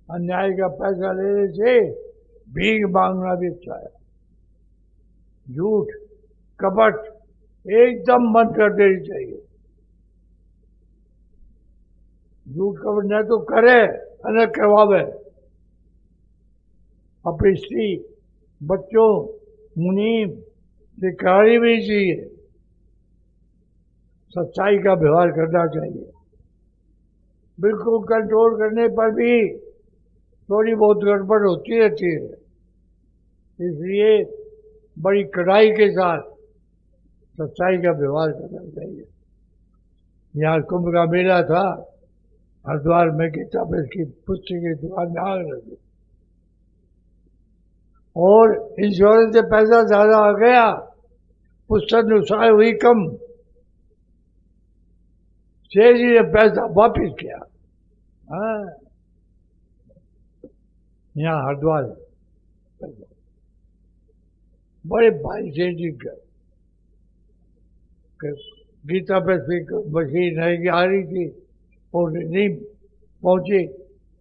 अन्याय का पैसा लेने से भीख मांगना भी अच्छा है। झूठ कपट एकदम बंद कर देनी चाहिए। झूठ कपट न तो करे न करवावे। अपनी स्त्री बच्चों मुनीम से करानी भी चाहिए। सच्चाई का व्यवहार करना चाहिए। बिल्कुल कंट्रोल करने पर भी थोड़ी बहुत गड़बड़ होती रहती है, इसलिए बड़ी कड़ाई के साथ सच्चाई का व्यवहार करना चाहिए। यहाँ कुंभ का मेला था, हरिद्वार में गीता प्रेस की पुस्तक की दुकान में आग लगी और इंश्योरेंस से पैसा ज्यादा आ गया, पुस्तक नुकसान हुई कम। शेर जी ने पैसा वापिस किया। हाँ, यहाँ हरिद्वार बड़े भाई शेर जी का गीता प्रेस मशीन नहीं आ रही थी और नहीं पहुंची,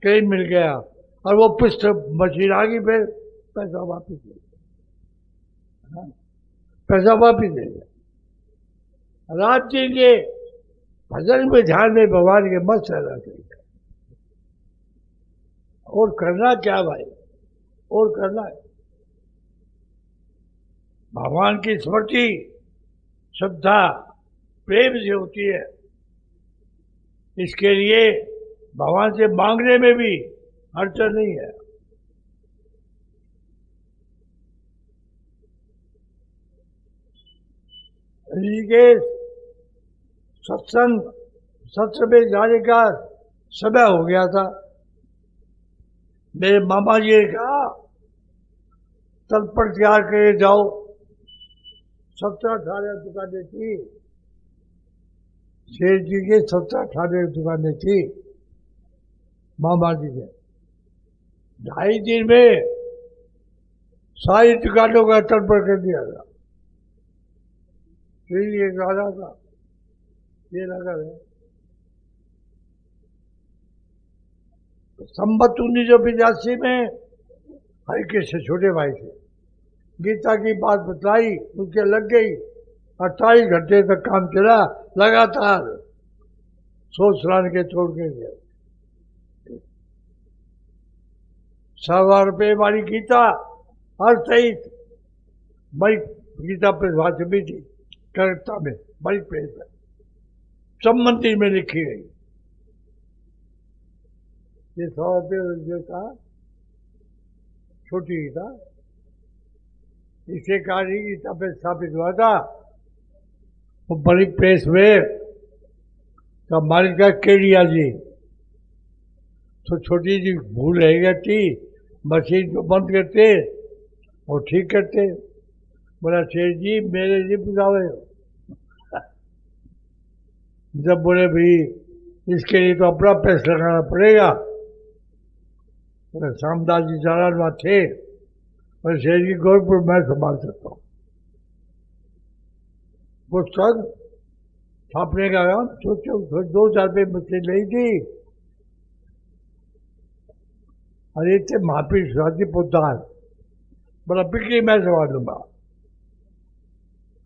कहीं मिल गया और वो पुस्तक मशीन आ गई, फिर पैसा वापिस ले गया। पैसा वापिस ले गया। रात जी के भजन में ध्यान में भगवान के मत रहना चाहिए। और करना क्या भाई, और करना है भगवान की स्मृति श्रद्धा प्रेम से होती है। इसके लिए भगवान से मांगने में भी अड़चन नहीं है। ऋषिकेश सत्संग सत्र में जाने का समय हो गया था। मेरे मामा जी ने कहा तलपट तैयार करके जाओ। 17-18 दुकानें थी, शेर जी के 17-18 दुकानें थी। मामा जी ने 2.5 दिन में सारी दुकानों का तलपट कर दिया था। फिर एक गाना था, ये लगा है संबत 1985 में हरिकृष्ण छोटे भाई थे, गीता की बात बतलाई, मुझे लग गई। 28 घंटे तक काम चला लगातार, सोच रान के तोड़ के गया। 100 रुपये वाली गीता हर सहित बड़ी गीता प्रेस भी थी कलकत्ता में, बड़ी प्रेस है, सब मंदिर में लिखी गई। ये 100 रुपये जो था छोटी गीता, इसे कार्य गीता पे स्थापित हुआ था। वो बड़ी प्रेस में का मालिक था केडिया जी। तो छोटी जी भूल रह गई थी, मशीन को बंद करते और ठीक करते। बोला शेर जी मेरे लिए बुलावे। जब बोले भाई इसके लिए तो अपना पैसा लगाना पड़ेगा। श्यामदास जी चारण वहां थे और शेर जी गोरखपुर मैं संभाल सकता हूँ। पुस्तक छापने का काम सोचो, 2,000 रुपये मुझसे ली थी। अरे थे महापीर स्वाति पोदार, बड़ा बिक्री मैं संभाल लूंगा।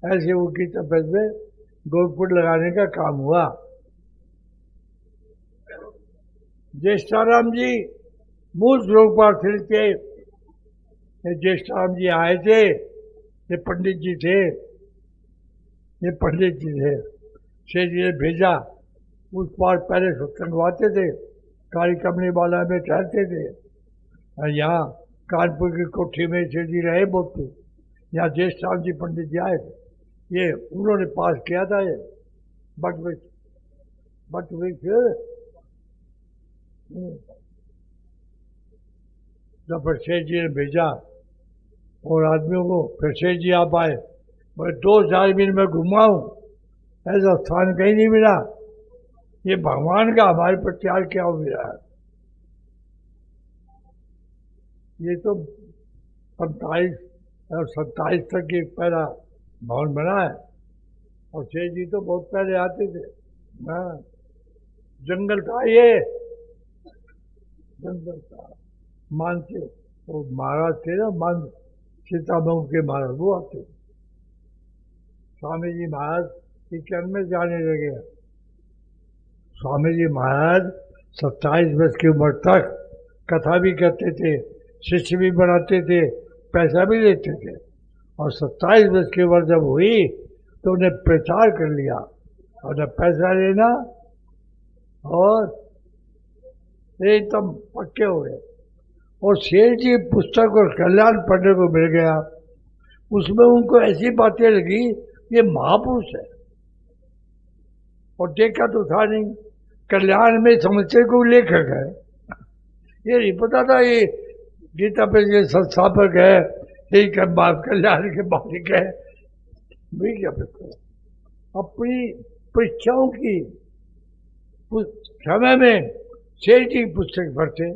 ऐसे वो गीता प्रेस में गोरखपुर लगाने का काम हुआ। ज्येष्ठाराम जी मूल श्लोक पाठ के ज्येष्ठाराम जी आए थे, ये पंडित जी थे, ये पंडित जी थे। शेर जी ने भेजा, उस पार पहले सत्संगवाते थे, काली कमली वाला में ठहरते थे। और यहाँ कानपुर की कोठी में शेर जी रहे बहुत। यहाँ ज्येष्ठाराम जी पंडित जी आए थे, ये उन्होंने पास किया था ये बट जब फिर शेर जी ने भेजा और आदमियों को, फिर शेर जी आप आए, मैं 2,000 मील में घुमाऊं, ऐसा स्थान कहीं नहीं मिला। ये भगवान का हमारे पर त्याग क्या हो गया है। ये तो 45 और 27 तक ये पहला भवन बना है और शेर जी तो बहुत पहले आते थे। हाँ, जंगल था ये, मान से वो महाराज थे ना, मान सीतामऊ के महाराज, वो आते स्वामी जी महाराज किचन में जाने लगे। स्वामी जी महाराज 27 वर्ष की उम्र तक कथा भी करते थे, शिष्य भी बनाते थे, पैसा भी लेते थे। और 27 वर्ष की उम्र जब हुई तो उन्हें प्रचार कर लिया, और पैसा लेना और एकदम पक्के हो गए। और शेर जी पुस्तक और कल्याण पढ़ने को मिल गया, उसमें उनको ऐसी बातें लगी, ये महापुरुष है। और देखा तो था नहीं, कल्याण में समस्या को लेखक है, ये नहीं पता था ये गीता पे ये संस्थापक है, यही कल्याण के मालिक है। भी क्या पता, अपनी परीक्षाओं की समय में शेर जी पुस्तक पढ़ते,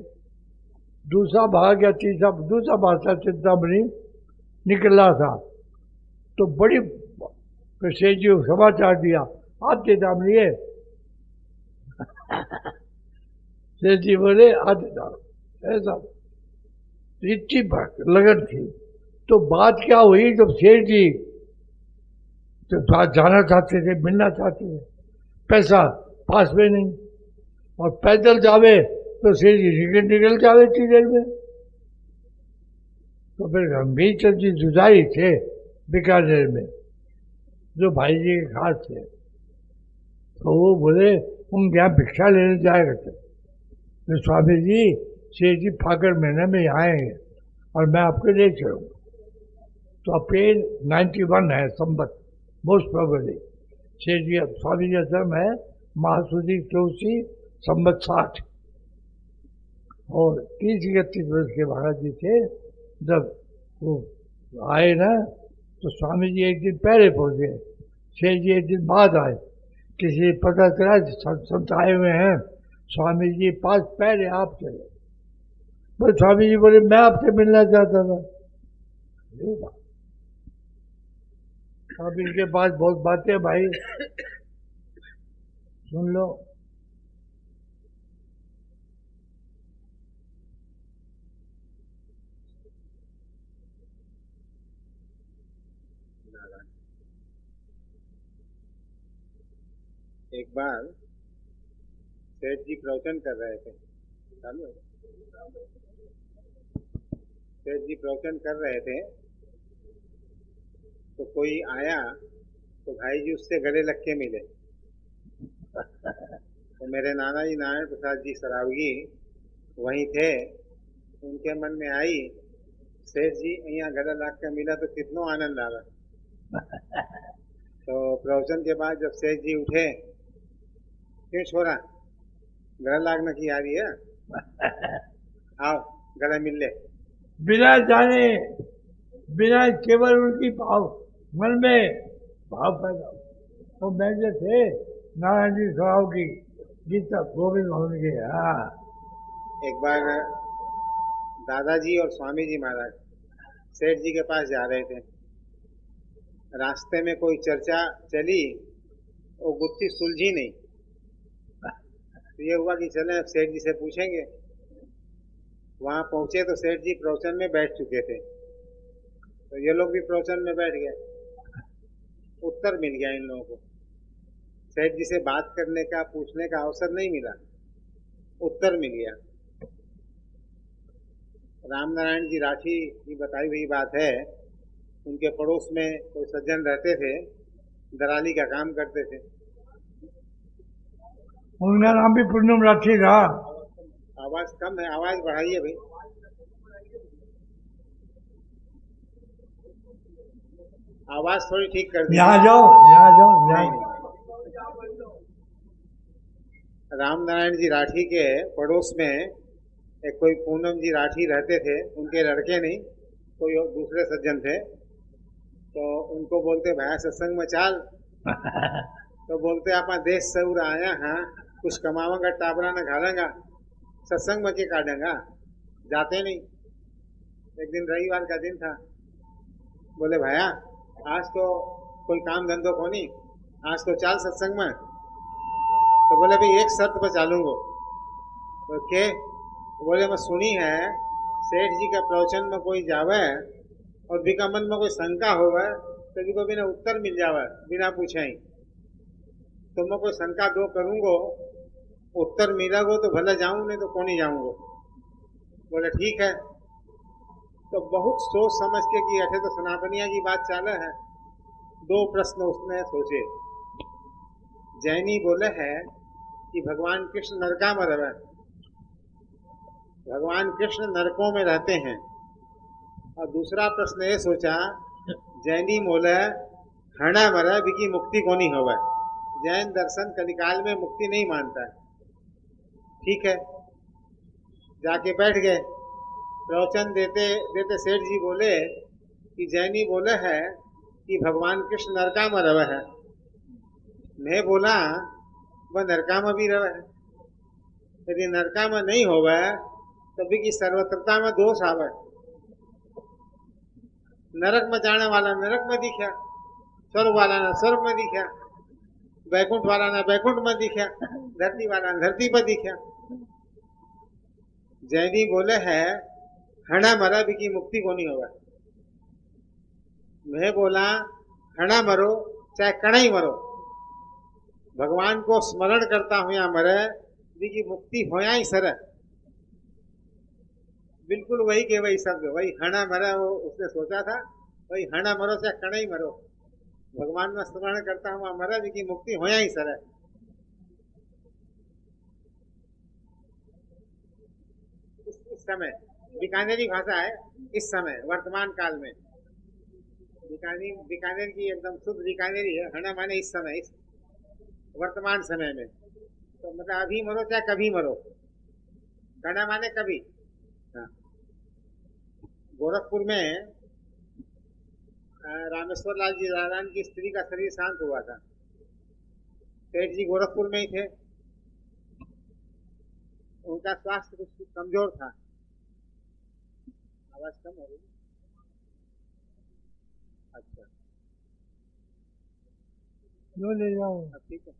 दूसरा भाग या दूसरा भाषा चिंतामणि निकल रहा था, तो बड़ी शेर जी को समाचार दिया, आप चिंतामणि है। शेर जी बोले आते जाओ, ऐसा इतनी लगन थी। तो बात क्या हुई, जब शेर जी तो जाना चाहते थे, मिलना चाहते थे, पैसा पास में नहीं, और पैदल जावे तो शेर जी निकल जावे इतनी देर में। तो फिर गंभीर चंद जी जुजाई थे बीकानेर में, जो भाई जी के खास थे, तो वो बोले उन यहाँ भिक्षा लेने जाया करते, तो स्वामी जी शेर जी फागुन महीने में यहाँ आएंगे और मैं आपको ले चलूँगा। तो अप्रैल 91 है संबत, मोस्ट प्रोबेबली शेर जी स्वामी जी जन्म है महासुदी चौसी संबत 60, और 30-31 वर्ष के महाराज जी थे। जब वो आए ना, तो स्वामी जी एक दिन पहले पहुंचे, शेर जी एक दिन बाद आए। किसी पता चला संत आए हुए हैं, स्वामी जी पास पहले आप चले। तो स्वामी जी बोले मैं आपसे मिलना चाहता था। अब इनके पास बहुत बातें भाई, सुन लो। एक बार सेठ जी प्रवचन कर रहे थे, सेठ जी प्रवचन कर रहे थे, तो कोई आया तो भाई जी उससे गले लग के मिले। तो मेरे नाना जी नारायण प्रसाद जी सरावगी वहीं थे, उनके मन में आई सेठ जी यहाँ गले लग के मिला तो कितनो आनंद आवा। तो प्रवचन के बाद जब सेठ जी उठे, क्यों छोरा गला लागना की आ रही है, आओ गला मिल ले। बिना जाने, बिना केवल उनकी भाव मन में भाव पैदा, वो मैंने थे नारायण जी सराव की गीता गोविंद भवन के। हाँ, एक बार दादाजी और स्वामी जी महाराज सेठ जी के पास जा रहे थे, रास्ते में कोई चर्चा चली, वो गुत्थी सुलझी नहीं, तो ये हुआ कि चलें अब सेठ जी से पूछेंगे। वहां पहुंचे तो सेठ जी प्रवचन में बैठ चुके थे, तो ये लोग भी प्रवचन में बैठ गए। उत्तर मिल गया इन लोगों को, सेठ जी से बात करने का पूछने का अवसर नहीं मिला, उत्तर मिल गया। रामनारायण जी राठी की बताई हुई बात है, उनके पड़ोस में कोई सज्जन रहते थे, दराली का काम करते थे। उनका नाम भी पूर्णम राठी था। आवाज कम है, आवाज बढ़ाइए भाई। आवाज थोड़ी ठीक कर दी। यहाँ जाओ, यहाँ जाओ, यहाँ। रामनारायण जी राठी के पड़ोस में एक कोई पूनम जी राठी रहते थे, उनके लड़के नहीं कोई दूसरे सज्जन थे। तो उनको बोलते भाया सत्संग में चाल। तो बोलते आप देश से उड़ा आया हाँ, कुछ कमावांगा टाबरा न घालेगा, सत्संग में के काटेगा, जाते नहीं। एक दिन रविवार का दिन था, बोले भाया आज तो कोई काम धंधो को नहीं, आज तो चाल सत्संग में। तो बोले भाई एक शर्त पर चालूंगा। तो के बोले मैं सुनी है सेठ जी के प्रवचन में कोई जावे और बिका मन में कोई शंका होवे तो भी को बिना उत्तर मिल जावे बिना पूछे ही। तो मैं कोई शंका दो करूंगो उत्तर मिलेगो तो भले जाऊं नहीं तो कौन ही जाऊंगो। बोले ठीक है। तो बहुत सोच समझ के कि अठे तो सनातनिया की बात चाले है। दो प्रश्न उसने सोचे। जैनी बोले है कि भगवान कृष्ण नरका में रहे, भगवान कृष्ण नरकों में रहते हैं। और दूसरा प्रश्न ये सोचा जैनी बोले हणा मरे बिकी मुक्ति को नहीं होवे। जैन दर्शन कलिकाल में मुक्ति नहीं मानता है। ठीक है, जाके बैठ गए। प्रवचन देते देते सेठ जी बोले कि जैनी बोले है कि भगवान कृष्ण नरका में रहे है। मैं बोला वह नरका में भी रहे है। यदि नरका में नहीं होवे तभी की सर्वत्रता में दोष आवे। नरक में जाने वाला नरक में दिखा, स्वर्ग वाला ने स्वर्ग में दिखा, वैकुंठ वाला ने वैकुंठ में दिखा, धरती वाला ने धरती पर दिखा। जैनी बोले है हणा मरा भी की मुक्ति को नहीं होगा। मैं बोला हणा मरो चाहे कणा ही मरो, भगवान को स्मरण करता हूं या मरे भी की मुक्ति होया ही सर। बिल्कुल वही के वही शब्द, वही हणा मरा वो उसने सोचा था, वही हणा मरो चाहे कणा ही मरो, भगवान में स्मरण करता हूं मरे भी की मुक्ति होया ही सर। इस समय बीकानेरी भाषा है। इस समय वर्तमान काल में बीकानेर की एकदम शुद्ध बीकानेरी है। हणा माने इस समय, इस वर्तमान समय में। तो मतलब अभी मरो चाहे कभी मरो, कणा माने कभी। हाँ। गोरखपुर में रामेश्वर लाल जी राजान की स्त्री का शरीर शांत हुआ था। सेठ जी गोरखपुर में ही थे। उनका स्वास्थ्य कुछ कमजोर था। आवाज कम हो रही। अच्छा, जो ले जाओ। अब ठीक है।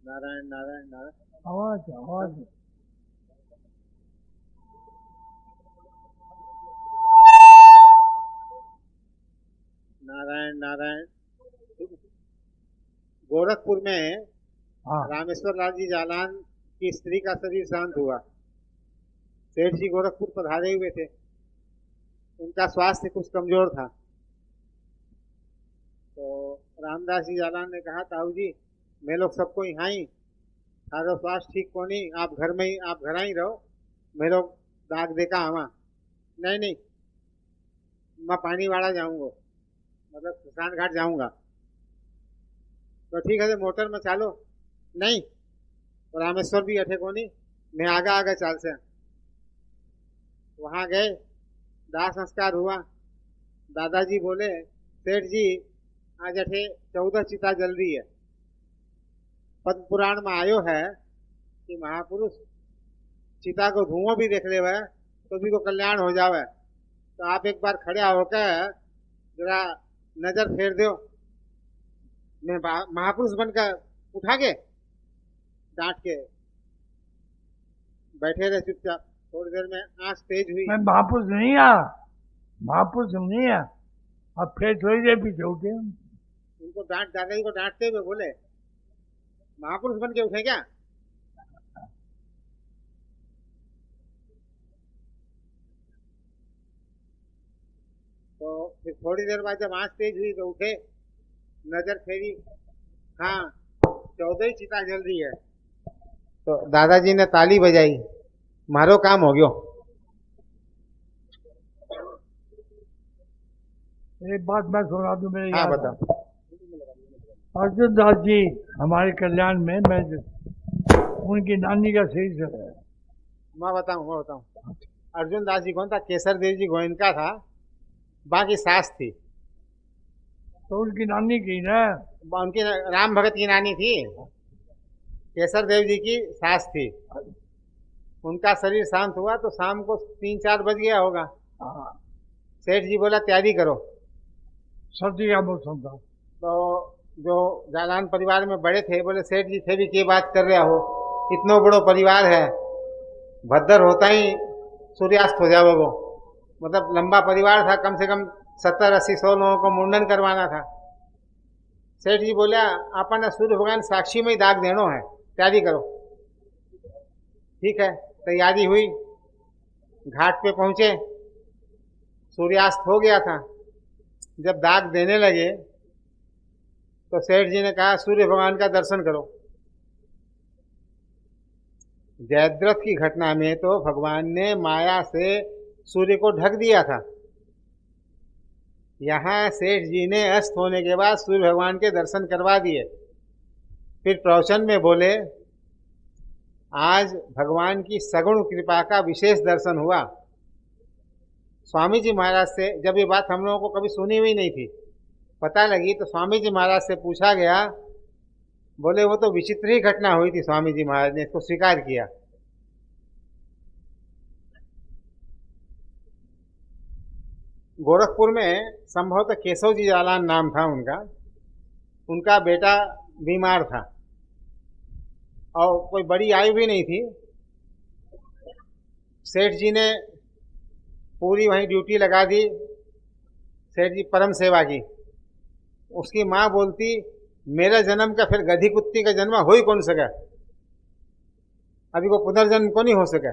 नारायण नारायण नारायण। आवाज आवाज नारायण नारायण। गोरखपुर में हाँ रामेश्वर लाल जी जालान की स्त्री का शरीर शांत हुआ। सेठ जी गोरखपुर पधारे हुए थे। उनका स्वास्थ्य कुछ कमजोर था। तो रामदास जी जालान ने कहा ताऊ जी मैं लोग सबको यहाँ ही, थारो स्वास्थ्य ठीक को नहीं, आप घर में ही, आप घर ही रहो, मैं लोग दाग देखा आवा। नहीं नहीं, मैं पानी वाला जाऊंगा, मतलब किसान घाट जाऊंगा। तो ठीक है तो मोटर में चालो। नहीं, तो रामेश्वर भी अठे को नहीं, मैं आगा आगा चाल से। वहां गए, दाह संस्कार हुआ। दादाजी बोले सेठ जी आज अठे 14 चिता जल रही है। पद्म पुराण में आयो है कि महापुरुष चिता को धुआं भी देख ले तो भी को कल्याण हो जावे। तो आप एक बार खड़े होकर जरा नजर फेर दो। मैं महापुरुष बनकर उठा के डांट के बैठे रहे चुपचाप। थोड़ी देर में आंख तेज हुई। मैं महापुरुष नहीं आ, महापुरुष नहीं आ। अब फिर थोड़ी देर पीछे उठे। उनको दादाजी को डांटते हुए बोले महापुरुष बन के उठे क्या? तो फिर थोड़ी देर बाद जब आंख तेज हुई तो उठे, नजर फेरी, हाँ 14 ही चिता जल रही है। तो दादाजी ने ताली बजाई, मारो काम हो गयो। एक बात मैं सुना दूं, मेरे हाँ याद बताओ। अर्जुन दास जी हमारे कल्याण में, मैं उनकी नानी का सही से है। मैं बताऊं। अर्जुन दास जी कौन था? केसर देव जी गोयनका था, बाकी सास थी। तो उनकी नानी की ना, उनकी राम भगत की नानी थी, केसर देव जी की सास थी। उनका शरीर शांत हुआ तो शाम को 3-4 बज गया होगा। हाँ, सेठ जी बोला तैयारी करो। सर्दी का मौसम था। तो जो जालान परिवार में बड़े थे बोले सेठ जी थे भी क्या बात कर रहे हो, इतना बड़ो परिवार है, भद्दर होता ही सूर्यास्त हो जाओ वो। मतलब लंबा परिवार था, कम से कम 70-80-100 लोगों को मुंडन करवाना था। सेठ जी बोला अपन सूर्य भगवान साक्षी में ही दाग देनो है, तैयारी करो। ठीक है, तैयारी हुई, घाट पे पहुंचे, सूर्यास्त हो गया था। जब दाग देने लगे तो सेठ जी ने कहा सूर्य भगवान का दर्शन करो। जयद्रथ की घटना में तो भगवान ने माया से सूर्य को ढक दिया था। यहां सेठ जी ने अस्त होने के बाद सूर्य भगवान के दर्शन करवा दिए। फिर प्रवचन में बोले आज भगवान की सगुण कृपा का विशेष दर्शन हुआ। स्वामी जी महाराज से जब ये बात हम लोगों को कभी सुनी हुई नहीं थी, पता लगी तो स्वामी जी महाराज से पूछा गया। बोले वो तो विचित्र ही घटना हुई थी, स्वामी जी महाराज ने इसको स्वीकार किया। गोरखपुर में संभवतः केशव जी जालान नाम था उनका। उनका बेटा बीमार था और कोई बड़ी आयु भी नहीं थी। सेठ जी ने पूरी वहीं ड्यूटी लगा दी। सेठ जी परम सेवा की। उसकी माँ बोलती मेरा जन्म का फिर गधी कुत्ती का जन्म हो ही कौन सका, अभी को पुनर्जन्म को नहीं हो सका।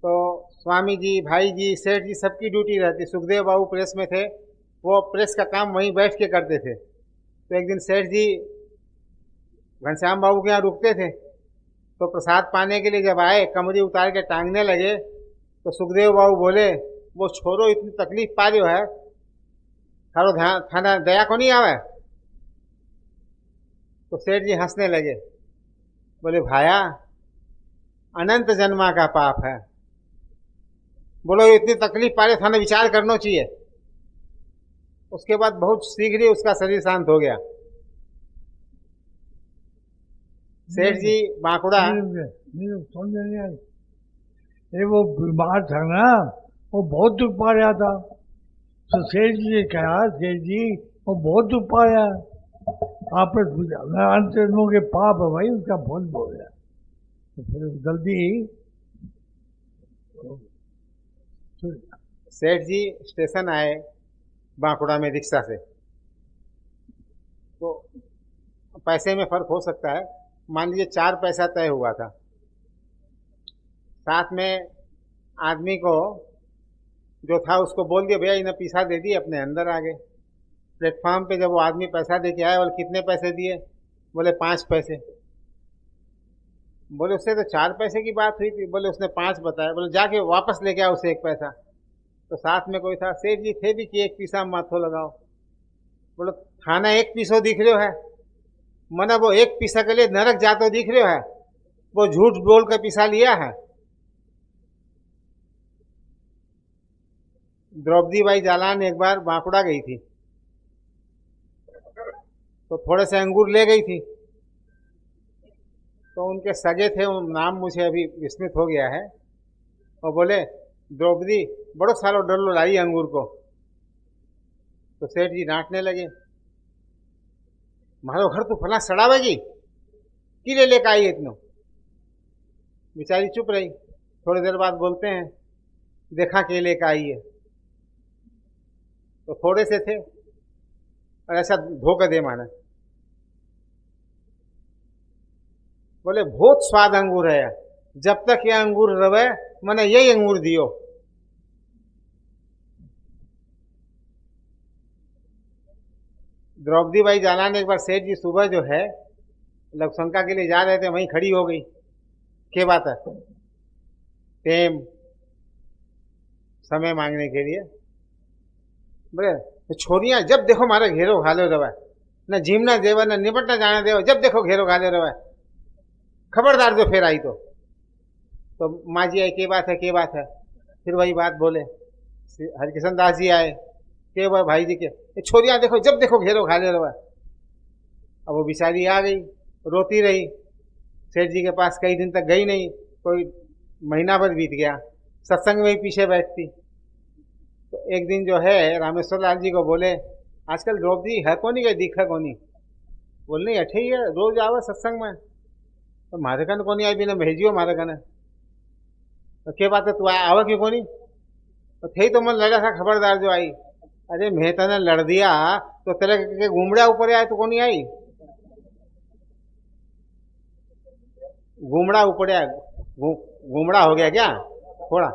तो स्वामी जी, भाई जी, सेठ जी सबकी ड्यूटी रहती। सुखदेव बाबू प्रेस में थे, वो प्रेस का काम वहीं बैठ के करते थे। तो एक दिन सेठ जी घनश्याम बाबू के यहाँ रुकते थे, तो प्रसाद पाने के लिए जब आए, कमरी उतार के टांगने लगे तो सुखदेव बाबू बोले वो छोरो इतनी तकलीफ पा रहे है, थारो ध्यान थाना दया को नहीं आवे। तो सेठ जी हंसने लगे, बोले भाया अनंत जन्मा का पाप है, बोलो इतनी तकलीफ पा रहे, थाने विचार करना चाहिए। उसके बाद बहुत शीघ्र ही उसका शरीर शांत हो गया। सेठ जी बांकुड़ा समझ नहीं आई। ये वो बीमार था ना, वो बहुत दुख पा रहा था। तो सेठ जी ने कहा सेठ जी वो बहुत दुख पा रहा है, आपने पूछा मैं अंतरंगों के पाप है भाई, उसका बहुत बोल रहा। तो फिर जल्दी सेठ जी स्टेशन आए बांकुड़ा में रिक्शा से। तो पैसे में फर्क हो सकता है, मान लीजिए 4 पैसा तय हुआ था। साथ में आदमी को जो था उसको बोल दिया भैया इन्हें पैसा दे दिए, अपने अंदर आ गए। प्लेटफॉर्म पे जब वो आदमी पैसा दे के आया, बोले कितने पैसे दिए? बोले 5 पैसे। बोले उससे तो 4 पैसे की बात हुई थी। बोले उसने 5 बताया। बोले जाके वापस लेके आओ उसे 1 पैसा। तो साथ में कोई था, सेठ जी थे भी कि 1 पैसा माथो लगाओ। बोले थाना 1 पैसो दिख रहे है, मना वो 1 पैसा के लिए नरक जातो दिख रहे है, वो झूठ बोल कर पैसा लिया है। द्रौपदी बाई जालान एक बार बांकुड़ा गई थी, तो थोड़े से अंगूर ले गई थी। तो उनके सगे थे, नाम मुझे अभी विस्मृत हो गया है, और बोले द्रौपदी बड़ो सालो डल्लो लाई अंगूर को। तो सेठ जी डांटने लगे, मारो घर तू फला सड़ावेगी, किले लेकर आई इतनो। बेचारी चुप रही। थोड़ी देर बाद बोलते हैं देखा के लेकर आई है। तो थोड़े से थे और ऐसा धोखा दे माना। बोले बहुत स्वाद अंगूर है, जब तक यह अंगूर रवे मैंने यही अंगूर दियो। द्रौपदी बाई जालान एक बार सेठ जी सुबह जो है लवशंका के लिए जा रहे थे, वहीं खड़ी हो गई। क्या बात है? टेम समय मांगने के लिए। बोले तो छोरियां जब देखो मारे घेरो घाले रवा, न जीमना देवा न निपटना जाने देवा, जब देखो घेरो घाले रवा, खबरदार जो फिर आई तो माँ जी आई, के बात है, के बात है? फिर वही बात बोले। हरिकिशन दास जी आए, के वह भाई जी के छोरियां देखो जब देखो घेरो घाले रवा। अब वो बेचारी आ गई, रोती रही। सेठ जी के पास कई दिन तक गई नहीं, कोई महीना भर बीत गया, सत्संग में ही पीछे बैठती। तो एक दिन जो है रामेश्वर लाल जी को बोले आजकल द्रौपदी है कौन, गई दिखा कौन? बोल नहीं अठे ही है, रोज आवे सत्संग में। तो मारे कने कोनी आई बिना भेजियो मारे कने तो के बात है तू आवा क्यों कोनी तो थे तो मन लगा था खबरदार जो आई अरे मैं तने लड़ दिया तो तेरे के घूमड़ा ऊपर आए तो कोनी आई घूमड़ा ऊपर आया घूमड़ा हो गया क्या थोड़ा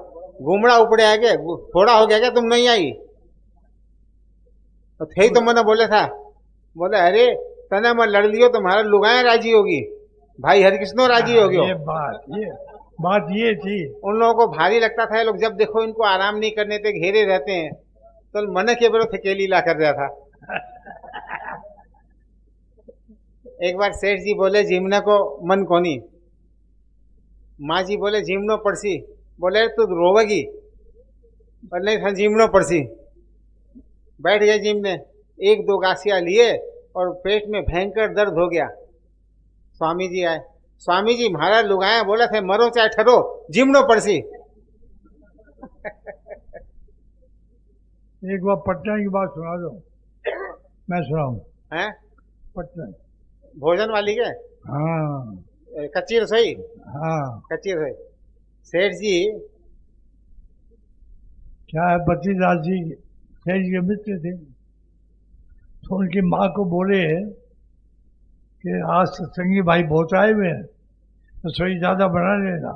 घूमड़ा ऊपर आया क्या थोड़ा हो गया क्या तुम नहीं आई तो थे तो मैंने बोले था बोले अरे तने मैं लड़ लियो तुम्हारा लुगाया राजी होगी भाई हरिकृष्णो राजी हो गयो बात ये थी। उन लोगों को भारी लगता था ये लोग जब देखो इनको आराम नहीं करने पे घेरे रहते हैं तो मन के बड़ो थकेली ला कर रहा था। एक बार सेठ जी बोले जिमने को मन कोनी माँ जी बोले जिमनो पड़सी बोले तू रोवेगी पर नहीं था जिमनो पड़सी बैठ गए जिम ने एक दो गासिया लिए और पेट में भयंकर दर्द हो गया स्वामी जी आए स्वामी जी महाराज लुगाया बोले थे मरो चाहे ठहरो जिमनो पड़सी। एक बार पटना की बात सुना दो मैं सुनाऊं हैं पटना भोजन वाली के हाँ कच्ची रसोई हाँ कच्ची रसोई सेठ जी क्या है बद्रीदास जी सेठ जी के मित्र थे तो उनकी माँ को बोले कि आज सत्संगी भाई बहुत आए हुए हैं रसोई ज़्यादा बना लेना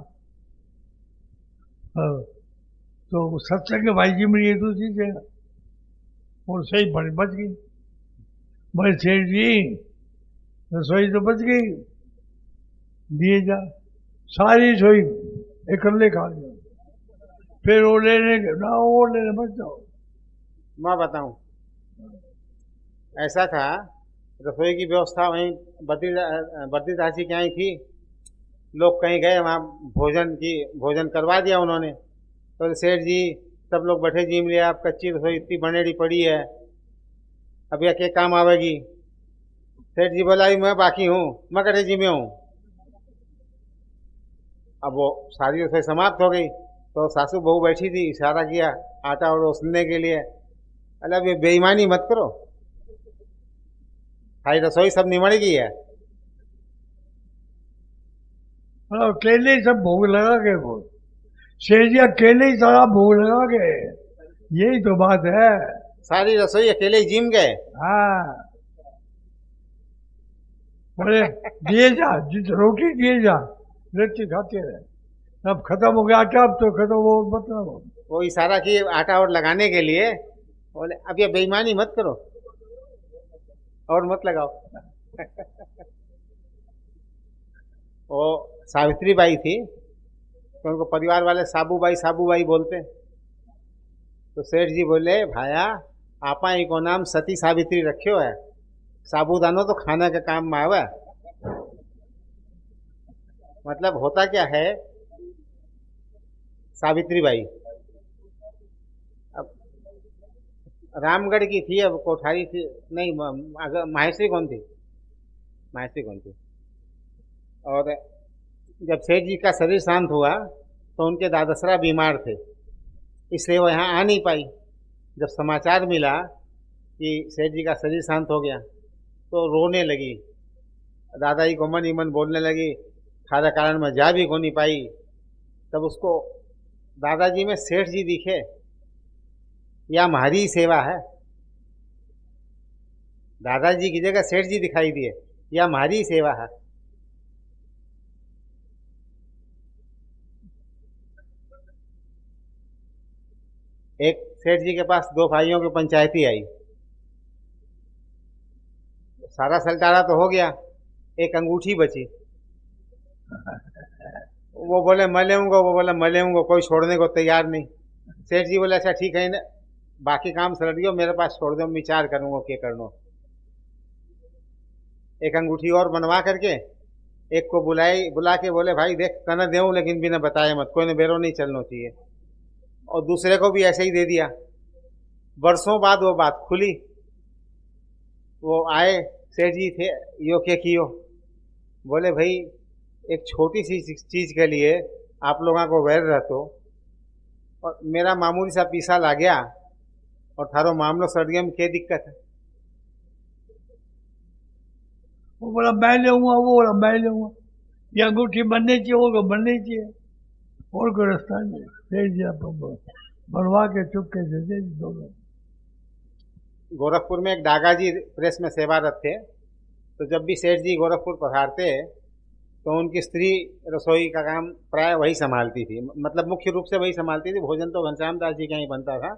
तो सत्संग भाई जी मेरी ये दूसरी जगह और सही बच गई बोले सेठ जी रसोई तो बच गई दिए जा सारी रसोई इकल्ले खा लिया फिर वो लेने मत जाओ। मैं बताऊं ऐसा था रसोई की व्यवस्था वहीं बद्रीदास जी के यहाँ ही थी लोग कहीं गए वहाँ भोजन करवा दिया उन्होंने तो सेठ जी सब लोग बैठे जिम लिया आप कच्ची रसोई इतनी बनेड़ी पड़ी है अब यह क्या काम आवेगी सेठ जी बोला मैं बाकी हूँ मैं कटे जिमे हूँ। अब वो सारी रसोई समाप्त हो गई तो सासू बहू बैठी थी इशारा किया आटा और रोसने के लिए अरे अब ये बेईमानी मत करो भाई रसोई सब निमड़ गई है अकेले ही सब भोग लगा के वो शेर जी अकेले ही सारा भोग लगा के यही तो बात है सारी रसोई अकेले ही जिम गए। हाँ बोले दिए जा जिस रोटी दिए जा रोटी खाते रहे अब खत्म हो गया आटा अब तो खत्म हो मतलब वो इशारा किए आटा और लगाने के लिए बोले अब ये बेईमानी मत करो और मत लगाओ। वो सावित्री बाई थी तो उनको परिवार वाले साबू बाई बोलते तो सेठ जी बोले भाया आपा ही को नाम सती सावित्री रखियो है साबूदानो तो खाना के काम में आवे मतलब होता क्या है सावित्री बाई अब रामगढ़ की थी अब कोठारी थी नहीं माहेश्वरी कौन थी और जब सेठ जी का शरीर शांत हुआ तो उनके दादसरा बीमार थे इसलिए वो यहाँ आ नहीं पाई। जब समाचार मिला कि सेठ जी का शरीर शांत हो गया तो रोने लगी दादाजी को मन ही मन बोलने लगी खादा कारण में जा भी को नहीं पाई। तब उसको दादाजी में सेठ जी दिखे या हमारी सेवा है दादाजी की जगह सेठ जी दिखाई दिए या हमारी सेवा है। एक सेठ जी के पास दो भाइयों की पंचायती आई सारा सलटारा तो हो गया एक अंगूठी बची वो बोले मैं लेऊंगा वो बोला मैं लेऊंगा कोई छोड़ने को तैयार नहीं। सेठ जी बोले अच्छा ठीक है ना बाकी काम सर दियो मेरे पास छोड़ दो विचार करूंगा क्या करना। एक अंगूठी और बनवा करके एक को बुला के बोले भाई देख तना देऊं लेकिन बिना बताए मत कोई ने बेरो नहीं चलना चाहिए और दूसरे को भी ऐसे ही दे दिया। वर्षों बाद वो बात खुली वो आए सेठ जी थे यो क्या कियो बोले भाई एक छोटी सी चीज के लिए आप लोगों को वैर रहते हो और मेरा मामूली सा पीसा ला गया और थारो मामलो सड़ गया में क्या दिक्कत है। वो बोला मैं लूंगा वो बोला मैं लूंगा ये अंगूठी बननी चाहिए, वो बननी चाहिए, और कोई रास्ता नहीं। सेठ जी आप बनवा के चुपके से दे दी दोनों। गोरखपुर में एक डागा जी प्रेस में सेवारत थे, तो जब भी सेठ जी गोरखपुर पधारते तो उनकी स्त्री रसोई का काम प्राय वही संभालती थी, मतलब मुख्य रूप से वही संभालती थी। भोजन तो घनश्याम दास जी का ही बनता था।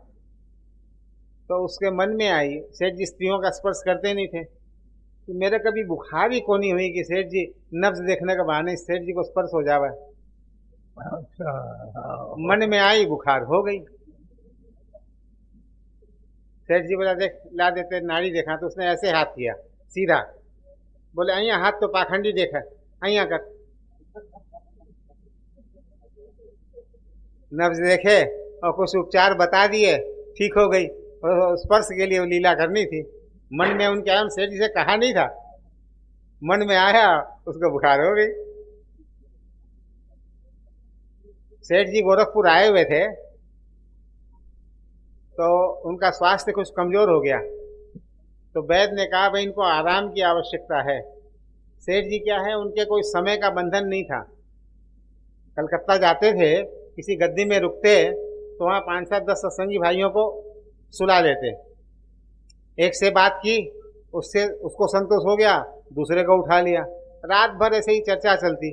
तो उसके मन में आई, सेठ जी स्त्रियों का स्पर्श करते नहीं थे, कि मेरे कभी बुखार ही को नहीं हुई कि सेठ जी नब्ज देखने के बहाने सेठ जी को स्पर्श हो जावे। अच्छा, मन में आई, बुखार हो गई। सेठ जी बोला देख ला देते नाड़ी देखा, तो उसने ऐसे हाथ किया सीधा, बोले अहिया हाथ तो पाखंडी देखा, अहिया कर। नब्ज देखे और कुछ उपचार बता दिए, ठीक हो गई। और स्पर्श के लिए वो लीला करनी थी। मन में उनके आया, सेठ जी से कहा नहीं था, मन में आया, उसको बुखार हो गई। सेठ जी गोरखपुर आए हुए थे, तो उनका स्वास्थ्य कुछ कमजोर हो गया। तो वैद्य ने कहा भाई इनको आराम की आवश्यकता है। सेठ जी क्या है, उनके कोई समय का बंधन नहीं था। कलकत्ता जाते थे, किसी गद्दी में रुकते तो वहाँ 5-7-10 सत्संगी भाइयों को सुला लेते। एक से बात की, उससे उसको संतोष हो गया, दूसरे को उठा लिया। रात भर ऐसे ही चर्चा चलती,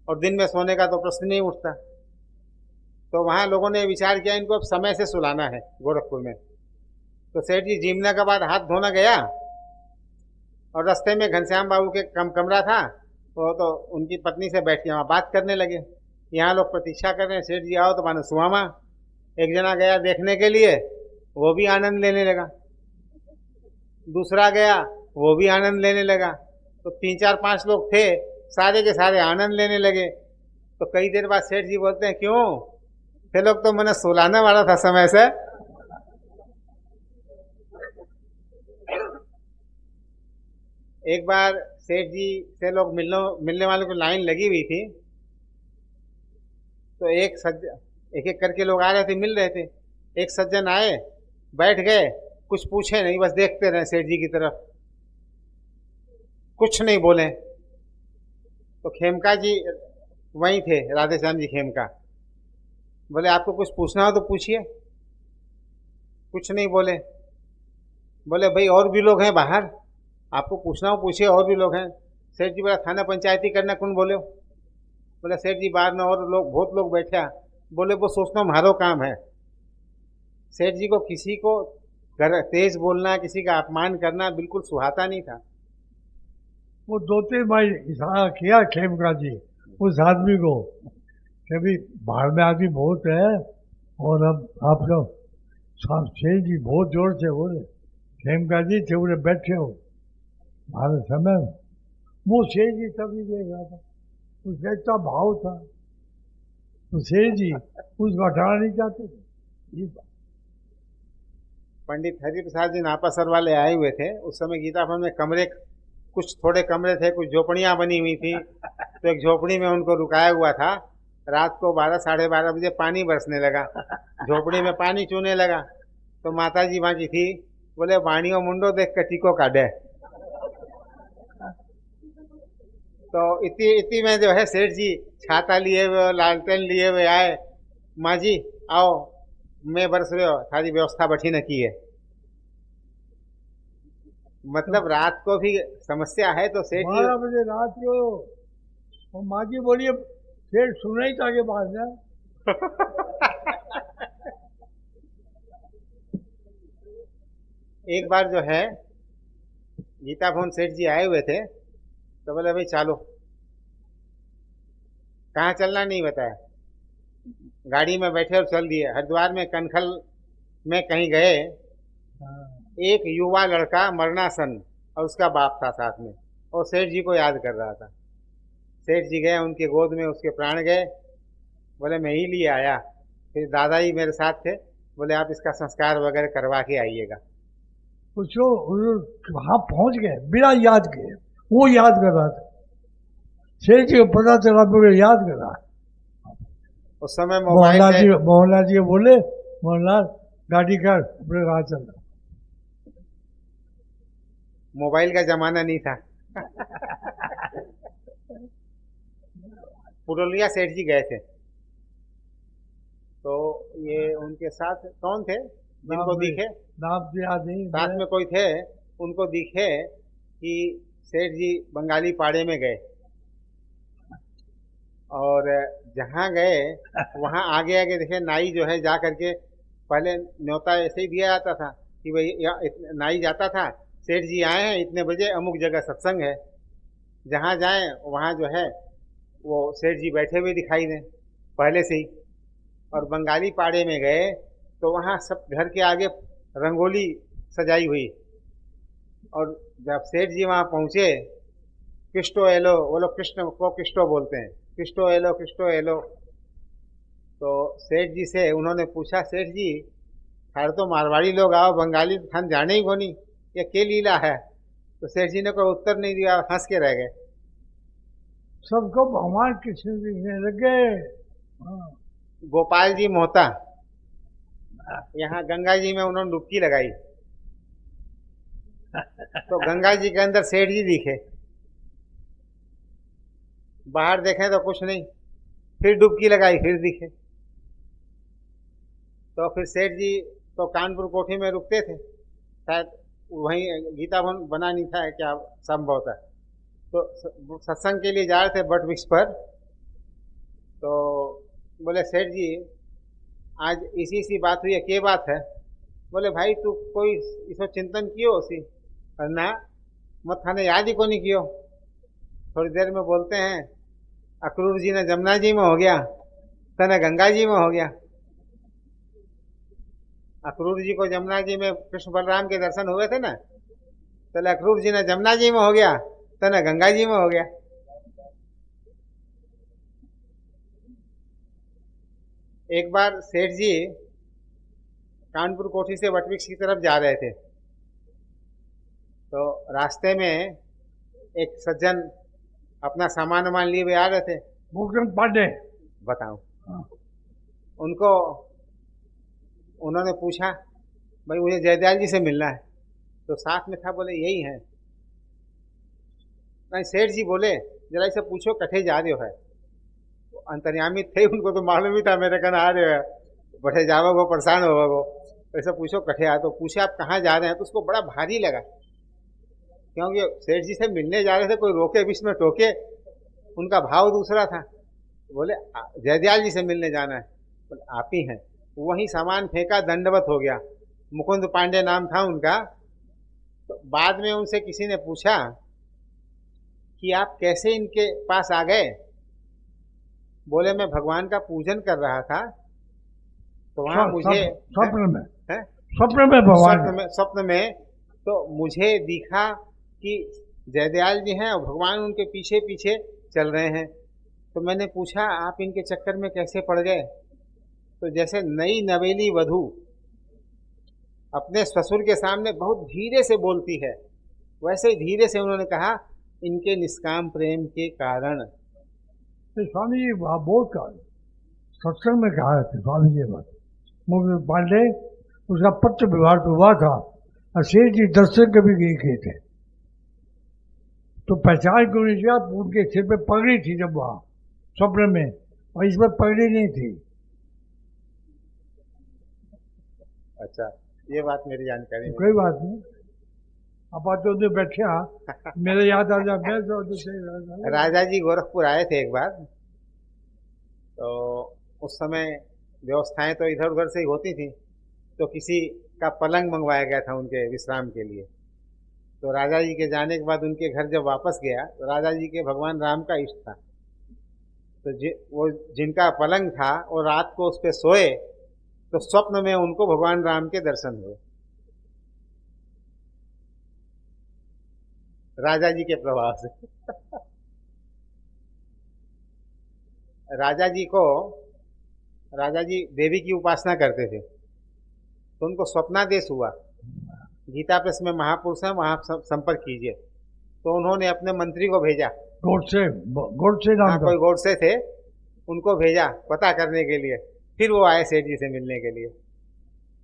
और दिन में सोने का तो प्रश्न नहीं उठता। तो वहाँ लोगों ने विचार किया इनको अब समय से सुलाना है गोरखपुर में। तो सेठ जी जिमने के बाद हाथ धोना गया, और रास्ते में घनश्याम बाबू के कमरा था, तो उनकी पत्नी से बैठ के वहाँ बात करने लगे। यहाँ लोग प्रतीक्षा कर रहे हैं, सेठ जी आओ तो मानो सुहामा। एक जना गया देखने के लिए, वो भी आनंद लेने लगा। दूसरा गया, वो भी आनंद लेने लगा। तो 3-4-5 लोग थे, सारे के सारे आनंद लेने लगे। तो कई देर बाद सेठ जी बोलते हैं क्यों, थे लोग तो मैंने सुलाने वाला था समय से। एक बार सेठ जी से लोग मिलने वालों की लाइन लगी हुई थी। तो एक एक करके लोग आ रहे थे, मिल रहे थे। एक सज्जन आए, बैठ गए, कुछ पूछे नहीं, बस देखते रहे सेठ जी की तरफ, कुछ नहीं बोले। तो खेमका जी वहीं थे, राधेश्याम जी खेमका, बोले आपको कुछ पूछना हो तो पूछिए। कुछ नहीं बोले। बोले भाई और भी लोग हैं बाहर, आपको पूछना हो पूछिए, और भी लोग हैं। सेठ जी बोला थाना पंचायती करना कौन बोले? बोले सेठ जी बाहर में और लोग, बहुत लोग बैठा। बोले वो सोचना हमारो काम है। सेठ जी को किसी को तेज बोलना, किसी का अपमान करना बिल्कुल सुहाता नहीं था। वो 2-3 बार इशारा किया खेमका जी उस आदमी को कि भाई बाहर में आदमी बहुत है, और अब आप लोग सेठ जी बहुत जोर से बोले, खेमका जी थे उन्हें बैठे हो बाहर समय। वो सेठ जी तभी देख रहा था, उसका इतना भाव था, तो सेठ जी उसको हटाना नहीं चाहते थे। पंडित हरिप्रसाद जी नापासर वाले आए हुए थे उस समय। गीता भवन में कमरे, कुछ थोड़े कमरे थे, कुछ झोपड़ियां बनी हुई थी। तो एक झोपड़ी में उनको रुकाया हुआ था। रात को 12-12:30 बजे पानी बरसने लगा, झोपड़ी में पानी चूने लगा। तो माता जी वहां की थी, बोले वाणियों मुंडो देख के टीको काटे। तो इतनी में जो है सेठ जी छाता लिए हुए, लालटेन लिए हुए आए। माँ जी आओ, मैं बरस रहे हो, थारी व्यवस्था बैठी न की है। मतलब रात को भी समस्या है तो सेठ जी 12 बजे रात को, और माँ जी बोलिए सेठ सुना ही था के पास ना। एक बार जो है गीता भवन सेठ जी आए हुए थे, तो बोले भाई चलो। कहाँ चलना नहीं बताया, गाड़ी में बैठे और चल दिए। हरिद्वार में कनखल में कहीं गए, एक युवा लड़का मरणासन, और उसका बाप था साथ में, और सेठ जी को याद कर रहा था। सेठ जी गए, उनके गोद में उसके प्राण गए। बोले मैं ही लिए आया। फिर दादा ही मेरे साथ थे, बोले आप इसका संस्कार वगैरह करवा के आइएगा। उसको वहां पहुंच गए बिना याद किए, वो याद कर रहा था। सेठ जी को पता चला, फिर याद कर रहा। उस समय मोहनलाल जी बोले, मोहनलाल गाड़ी कर, अपने कहा चल रहा। मोबाइल का जमाना नहीं था। पुरुलिया सेठ जी गए थे। तो ये उनके साथ कौन थे जिनको दिखे, नाम तो याद नहीं साथ में कोई थे, उनको दिखे कि सेठ जी बंगाली पाड़े में गए, और जहाँ गए वहाँ आगे आगे देखे नाई जो है जा करके, पहले न्योता ऐसे ही दिया जाता था कि भाई नाई जाता था, सेठ जी आए हैं इतने बजे, अमुक जगह सत्संग है, जहाँ जाएं वहाँ जो है वो सेठ जी बैठे हुए दिखाई दें पहले से ही। और बंगाली पाड़े में गए तो वहाँ सब घर के आगे रंगोली सजाई हुई, और जब सेठ जी वहाँ पहुँचे, क्रिस्टो एलो, वो लोग कृष्ण को क्रिस्टो बोलते हैं, क्रिस्टो एलो क्रिस्टो एलो। तो सेठ जी से उन्होंने पूछा, सेठ जी खैर तो मारवाड़ी लोग आओ, बंगाली खान जाने ही को नहीं, ये क्या लीला है? तो सेठ जी ने कोई उत्तर नहीं दिया, हंस के रह गए। सबको भगवान कृष्ण दिखने लगे। गोपाल जी मोहता, यहाँ गंगा जी में उन्होंने डुबकी लगाई, तो गंगा जी के अंदर सेठ जी दिखे, बाहर देखें तो कुछ नहीं, फिर डुबकी लगाई फिर दिखे। तो फिर सेठ जी तो कानपुर कोठी में रुकते थे, शायद वहीं गीता भवन बना नहीं था क्या संभव था। तो सत्संग के लिए जा रहे थे बट वृक्ष पर, तो बोले सेठ जी आज इसी सी बात हुई है, क्या बात है? बोले भाई तू कोई इसो चिंतन कियो सी? ना मत थाने याद ही को नहीं कियो। थोड़ी देर में बोलते हैं, अक्रूर जी ने जमुना जी में हो गया, तने गंगा जी में हो गया। अक्रूर जी को जमुना जी में कृष्ण बलराम के दर्शन हुए थे ना, तो अक्रूर जी ने जमुना जी में हो गया, तने गंगा जी में हो गया। एक बार सेठ जी कानपुर कोठी से वटवृक्ष की तरफ जा रहे थे, तो रास्ते में एक सज्जन अपना सामान वामान लिए हुए आ रहे थे। मुकुंद पांडे बताऊं, उनको उन्होंने पूछा भाई मुझे जयदयाल जी से मिलना है, तो साथ में था, बोले यही है। नहीं, सेठ जी बोले जरा इसे पूछो कठे जा रहे हो है। तो अंतर्यामी थे, उनको तो मालूम ही था मेरे कहना आ रहे हो, बठे जाओगो परेशान होगो, ऐसे पूछो कठे आ। तो पूछे आप कहाँ जा रहे हैं? तो उसको बड़ा भारी लगा, क्योंकि सेठ जी से मिलने जा रहे थे, कोई रोके बीच में टोके, उनका भाव दूसरा था। बोले जयदयाल जी से मिलने जाना है। बोले आप ही हैं। वही सामान फेंका, दंडवत हो गया। मुकुंद पांडे नाम था उनका। तो बाद में उनसे किसी ने पूछा कि आप कैसे इनके पास आ गए? बोले मैं भगवान का पूजन कर रहा था, तो वहां मुझे स्वप्न में भगवान स्वप्न में तो मुझे दिखा कि जयदयाल जी हैं और भगवान उनके पीछे पीछे चल रहे हैं। तो मैंने पूछा आप इनके चक्कर में कैसे पड़ गए? तो जैसे नई नवेली वधू अपने ससुर के सामने बहुत धीरे से बोलती है, वैसे ही धीरे से उन्होंने कहा इनके निष्काम प्रेम के कारण। तो स्वामी जी बहुत कहा, सत्संग में कहा थे स्वामी जी बात। मुकुंद पांडे उसका पत्र व्यवहार तो हुआ था, और सेठ जी दर्शन कभी गए किए थे, तो पहचान क्यों नहीं किया? उनके सिर पे पगड़ी थी जब वहां स्वप्न में, और इस पर पगड़ी नहीं थी। अच्छा, ये बात मेरी जानकारी में। कोई बात नहीं, अब तो उधर बैठे मेरे याद आ जा। राजा जी गोरखपुर आए थे एक बार, तो उस समय व्यवस्थाएं तो इधर उधर से ही होती थी, तो किसी का पलंग मंगवाया गया था उनके विश्राम के लिए। तो राजा जी के जाने के बाद उनके घर जब वापस गया, तो राजा जी के भगवान राम का इष्ट था, तो वो जिनका पलंग था वो रात को उस पर सोए, तो स्वप्न में उनको भगवान राम के दर्शन हुए, राजा जी के प्रभाव से। राजा जी देवी की उपासना करते थे, तो उनको स्वप्नादेश हुआ, गीता प्रेस में महापुरुष है, वहां संपर्क कीजिए। तो उन्होंने अपने मंत्री को भेजा, गोडसे नाम कोई गोडसे थे, उनको भेजा पता करने के लिए। फिर वो आए सेठ जी से मिलने के लिए।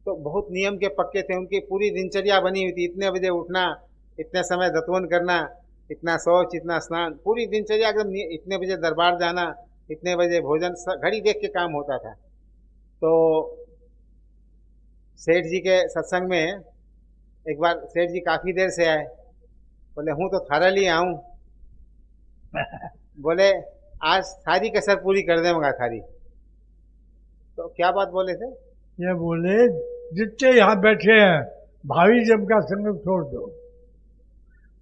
तो बहुत नियम के पक्के थे, उनकी पूरी दिनचर्या बनी हुई थी, इतने बजे उठना, इतने समय दत्वन करना, इतना शौच, इतना स्नान, पूरी दिनचर्या एकदम, इतने बजे दरबार जाना, इतने बजे भोजन, घड़ी देख के काम होता था। तो सेठ जी के सत्संग में एक बार सेठ जी काफी देर से आए। बोले हूँ तो थारा लिए आऊं। बोले आज सारी कसर पूरी कर देंगे थारी। तो क्या बात बोले थे? ये बोले जितने यहाँ बैठे हैं भाई जम का संग छोड़ दो,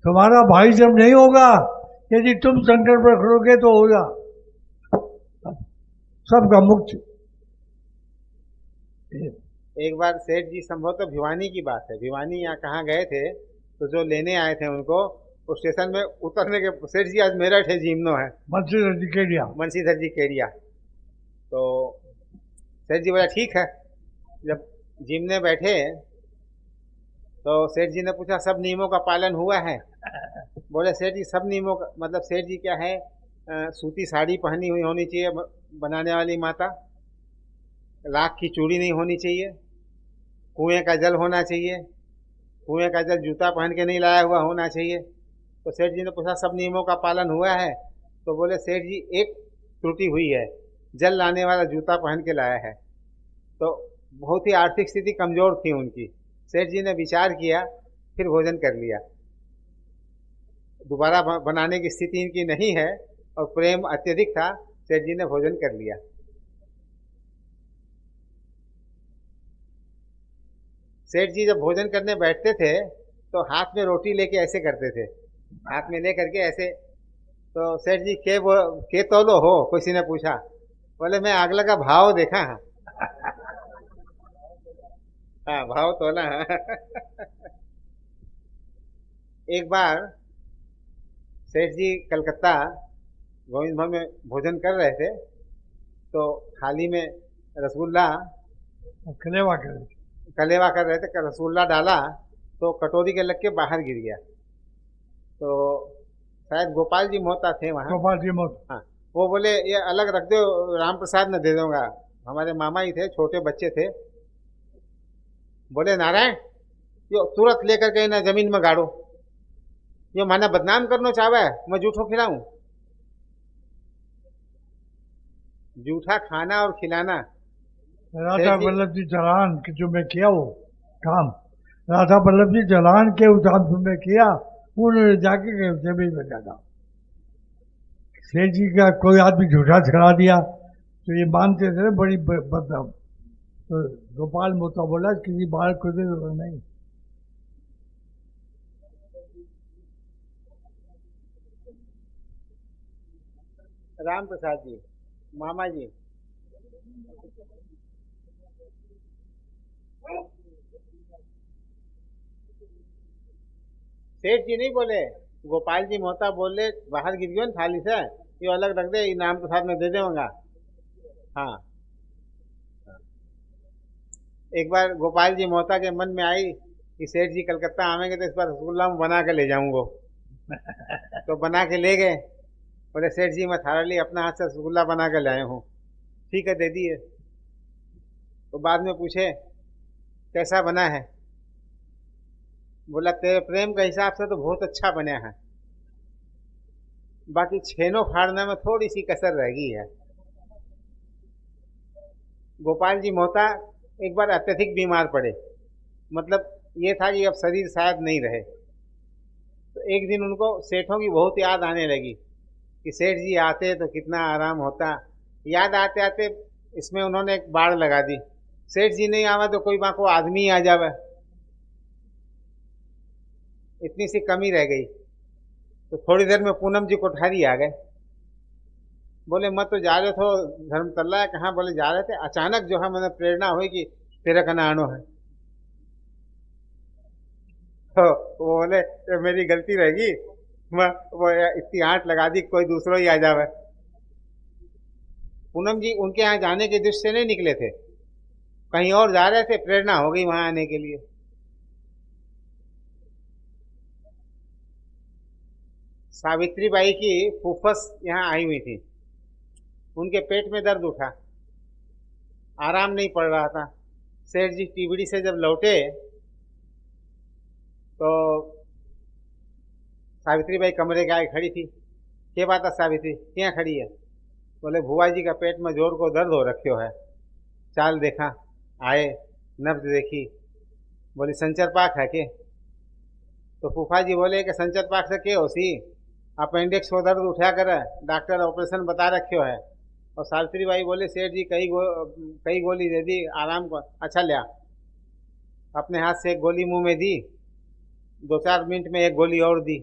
तुम्हारा भाई जम नहीं होगा, यदि तुम संकल्प रखोगे तो होगा सबका मुक्त। एक बार सेठ जी, संभवतः भिवानी की बात है, भिवानी यहाँ कहाँ गए थे, तो जो लेने आए थे उनको, उस स्टेशन में उतरने के, सेठ जी आज मेरठ है, जीमनो है, बंशीधर जी केडिया। बंशीधर जी केडिया। तो सेठ जी बोला ठीक है। जब जिमने बैठे तो सेठ जी ने पूछा सब नियमों का पालन हुआ है? बोले सेठ जी सब नियमों का मतलब सेठ जी क्या है, सूती साड़ी पहनी हुई होनी चाहिए बनाने वाली माता, लाख की चूड़ी नहीं होनी चाहिए, कुएं का जल होना चाहिए, कुएं का जल जूता पहन के नहीं लाया हुआ होना चाहिए। तो सेठ जी ने पूछा सब नियमों का पालन हुआ है? तो बोले सेठ जी एक त्रुटि हुई है, जल लाने वाला जूता पहन के लाया है। तो बहुत ही आर्थिक स्थिति कमजोर थी उनकी। सेठ जी ने विचार किया, फिर भोजन कर लिया। दोबारा बनाने की स्थिति इनकी नहीं है और प्रेम अत्यधिक था, सेठ जी ने भोजन कर लिया। सेठ जी जब भोजन करने बैठते थे तो हाथ में रोटी लेके ऐसे करते थे, हाथ में ले करके ऐसे। तो सेठ जी के तोलो हो, किसी ने पूछा। बोले मैं अगला का भाव देखा है। हाँ भाव तोला है। एक बार सेठ जी कलकत्ता गोविंद भवन में भोजन कर रहे थे, तो थाली में रसगुल्ला कलेवा कर कलेवा कर रहे थे, रसगुल्ला डाला तो कटोरी के लग के बाहर गिर गया। तो शायद गोपाल जी मोहता थे वहाँ, गोपाल जी मोहता, हाँ, वो बोले ये अलग रख दो, राम प्रसाद ने दे दूंगा। हमारे मामा ही थे, छोटे बच्चे थे। बोले नारायण यो तुरंत लेकर के ना जमीन में गाड़ो, ये माना बदनाम करना चाहे, मैं जूठो खिलाऊं? जूठा खाना और खिलाना। राधा वल्लभ जी चलान के जो मैं किया वो काम, राधा वल्लभ जी चलान के उस काम जो मैं किया, उन्होंने जाके जमीन में गाड़ा। सेठ जी का कोई आदमी झूठा छड़ा दिया तो ये मानते थे बड़ी बदनाम। तो गोपाल मोता बोला किसी बालक को दे दो, नहीं। राम प्रसाद जी मामा जी, सेठ जी नहीं बोले, गोपाल जी मोहता बोले बाहर गिर गयो थाली से, ये अलग रख दे, इनाम के साथ में दे देऊंगा। हाँ, एक बार गोपाल जी मोहता के मन में आई कि सेठ जी कलकत्ता आवेंगे तो इस बार रसगुल्ला में बना के ले जाऊंगा। तो बना के ले गए। बोले सेठ जी मैं थारा लिए अपना हाथ से रसगुल्ला बना के लाए हूँ। ठीक है दे दिए। तो बाद में पूछे कैसा बना है? बोला तेरे प्रेम के हिसाब से तो बहुत अच्छा बना है, बाकी छेनो फाड़ने में थोड़ी सी कसर रह गई है। गोपाल जी मोहता एक बार अत्यधिक बीमार पड़े, मतलब ये था कि अब शरीर शायद नहीं रहे। तो एक दिन उनको सेठों की बहुत याद आने लगी कि सेठ जी आते तो कितना आराम होता। याद आते आते इसमें उन्होंने एक बाड़ लगा दी, सेठ जी नहीं आवा तो कोई वहां को आदमी आ जावे, इतनी सी कमी रह गई। तो थोड़ी देर में पूनम जी कोठारी आ गए। बोले मैं तो जा रहे थे धर्मतल्ला, कहाँ? बोले जा रहे थे, अचानक जो है मैंने प्रेरणा हुई कि तेरा कना आनो है। तो वो बोले ये मेरी गलती रहेगी, मैं वो इतनी आंट लगा दी कोई दूसरा ही आ जावे। पूनम जी उनके यहाँ जाने के दृष्टि से नहीं निकले थे, कहीं और जा रहे थे, प्रेरणा हो गई वहां आने के लिए। सावित्री बाई की फूफस यहाँ आई हुई थी, उनके पेट में दर्द उठा, आराम नहीं पड़ रहा था। सेठ जी टीबड़ी से जब लौटे तो सावित्री बाई कमरे के आगे खड़ी थी। क्या बात है सावित्री, क्या खड़ी है? बोले भुआ जी का पेट में जोर को दर्द हो रखियो है। चाल देखा, आए, नब्ज देखी, बोली संचर पाक है के? तो फूफा जी बोले कि संचर पाक से के होसी, अपेंडिक्स को दर्द उठा कर डॉक्टर ऑपरेशन बता रखियो है। और सावित्री बाई बोले सेठ जी कई गोली दे दी आराम को। अच्छा लिया, अपने हाथ से एक गोली मुंह में दी, 2-4 मिनट में एक गोली और दी,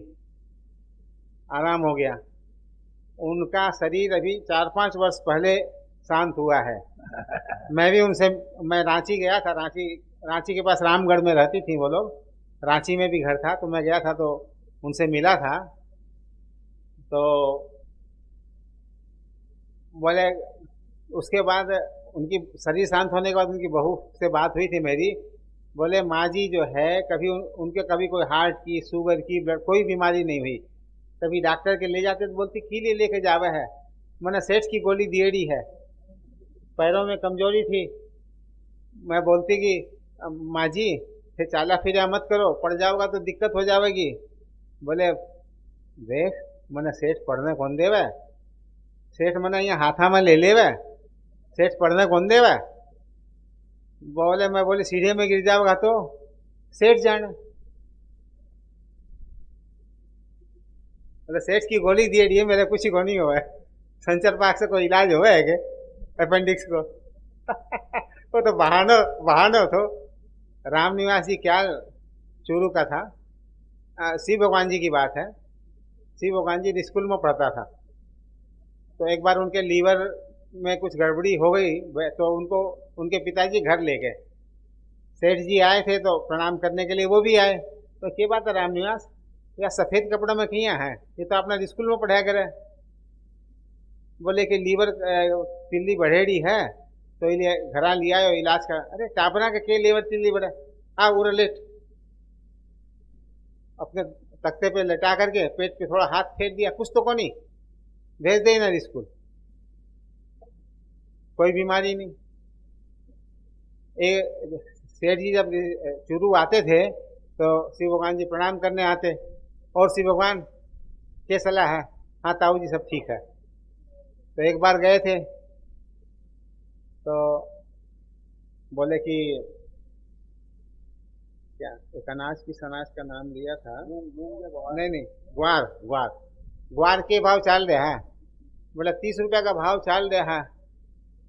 आराम हो गया। उनका शरीर अभी 4-5 वर्ष पहले शांत हुआ है। मैं रांची गया था, रांची के पास रामगढ़ में रहती थी वो लोग, रांची में भी घर था, तो मैं गया था तो उनसे मिला था। तो बोले उसके बाद उनकी शरीर शांत होने के बाद उनकी बहू से बात हुई थी मेरी। बोले माँ जी जो है कभी उनके कभी कोई हार्ट की, शुगर की, ब्लड कोई बीमारी नहीं हुई। कभी डॉक्टर के ले जाते तो बोलती की लिए लेके जावे है, मैंने सेठ की गोली दिएड़ी है। पैरों में कमजोरी थी, मैं बोलती कि माँ जी फिर चाला फिरा मत करो, पड़ जाओगा तो दिक्कत हो जाएगी। बोले देख मैंने सेठ पढ़ने कौन देवे, सेठ मैंने यहाँ हाथा में ले लेवे, सेठ पढ़ने कौन देवे। बोले मैं बोली सीढ़े में गिर जाओगा तो सेठ जाने। बोले सेठ की गोली दिए दिए मेरे कुछ ही को नहीं हुआ है, संचर पाक से कोई इलाज हुआ है के अपेंडिक्स को? वो तो बहानो तो। राम निवास जी क्या चूरू का था, शिव भगवान जी की बात है। शिव भगवान जी स्कूल में पढ़ता था, तो एक बार उनके लीवर में कुछ गड़बड़ी हो गई, तो उनको उनके पिताजी घर ले गए। सेठ जी आए थे तो प्रणाम करने के लिए वो भी आए। तो क्या बात है राम निवास, या सफेद कपड़ों में किया है, ये तो अपना स्कूल में पढ़ाया करे। बोले कि लीवर तिल्ली बढ़ेड़ी है तो ये घरा लिया है इलाज का। अरे टापरा के लीवर तिल्ली बढ़े, आ उरे लेट, अपने तख्ते पे लेटा करके पेट पे थोड़ा हाथ फेर दिया, कुछ तो को नहीं, भेज दे ना स्कूल, कोई बीमारी नहीं। सेठ जी जब चूरू आते थे तो शिव भगवान जी प्रणाम करने आते, और शिव भगवान क्या सलाह है, हाँ ताऊ जी सब ठीक है। तो एक बार गए थे तो बोले कि क्या एक अनाज का नाम लिया था, नहीं ग्वार के भाव चाल रहे हैं। बोले 30 रुपया का भाव चाल रहे हैं।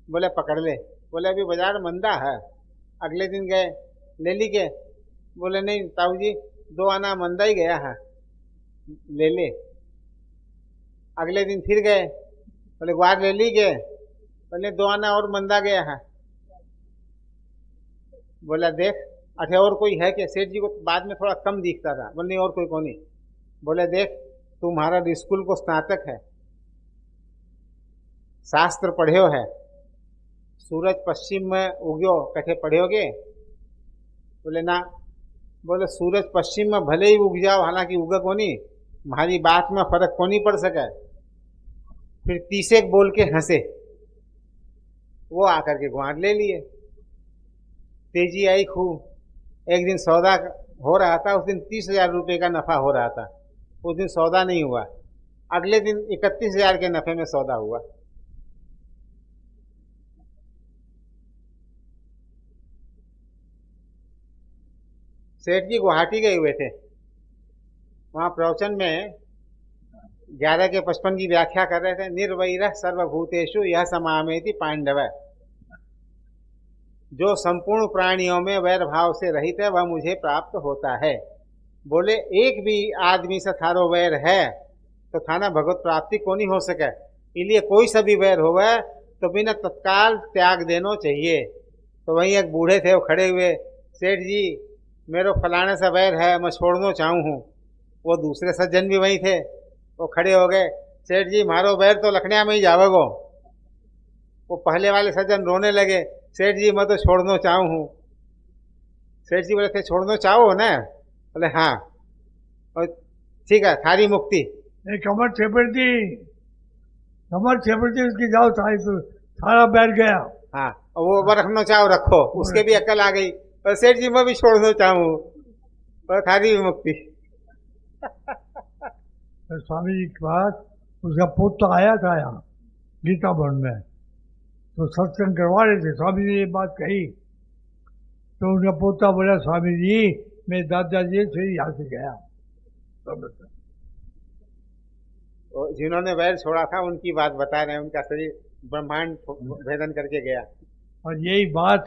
बोले पकड़ ले। बोले अभी बाजार मंदा है। अगले दिन गए, ले ली के? बोले नहीं ताऊ जी 2 आना मंदा ही गया है, ले ले। अगले दिन फिर गए, बोले ग्वार ले ली के? बोले 2 आना और मंदा गया है। बोला देख अच्छा और कोई है क्या? सेठ जी को बाद में थोड़ा कम दिखता था। बोले नहीं और कोई कौन नहीं। बोले देख तुम्हारा स्कूल को स्नातक है, शास्त्र पढ़ियो है, सूरज पश्चिम में उग्यो कथे पढ़ियोगे? बोले ना। बोले सूरज पश्चिम में भले ही उग जाओ, हालांकि उगा कोनी, हमारी बात में फर्क कोनी पड़ सके। फिर 30 बोल के हंसे। वो आकर के ग्वार ले लिए। तेजी आई खूब। एक दिन सौदा हो रहा था, उस दिन 30,000 रुपये का नफा हो रहा था। उस दिन सौदा नहीं हुआ, अगले दिन 31,000 के नफे में सौदा हुआ। सेठ जी गुवाहाटी गए हुए थे, वहां प्रवचन में 11 के 55 की व्याख्या कर रहे थे। निर्वैरः सर्वभूतेषु यह समामेति पांडव, जो संपूर्ण प्राणियों में वैर भाव से रहित है वह मुझे प्राप्त होता है। बोले एक भी आदमी से थारो वैर है तो थाना भगवत प्राप्ति को नहीं हो सके, इसलिए कोई सा भी वैर होवे तो बिना तत्काल त्याग देना चाहिए। तो वहीं एक बूढ़े थे, वो खड़े हुए, सेठ जी मेरे फलाने से वैर है, मैं छोड़ना चाहूँ हूँ। वो दूसरे सज्जन भी वहीं थे, वो खड़े हो गए, सेठ जी मारो वैर तो लखनिया में ही जावेगो। वो पहले वाले सज्जन रोने लगे, सेठ जी मैं तो छोड़ना चाहूँ हूँ। सेठ जी बोले थे छोड़ना चाहो ना? बोले हाँ। और ठीक है थारी मुक्ति। कमर छेपड़ती उसकी जाओ थारी तो सारा बैठ गया। हाँ वो रखना चाहो रखो, उसके भी अकल आ गई। और सेठ जी मैं भी छोड़ना चाहूँ, और थारी भी मुक्ति। स्वामी जी के पास उसका पुत्र आया था यहाँ गीता भवन में। तो सत्संग करवा रहे थे, स्वामी जी ने ये बात कही तो उनका पोता बोला, स्वामी जी मेरे दादाजी से यहाँ से गया। तो जिन्होंने वैर छोड़ा था उनकी बात बता रहे हैं, उनका शरीर ब्रह्मांड भेदन करके गया। और यही बात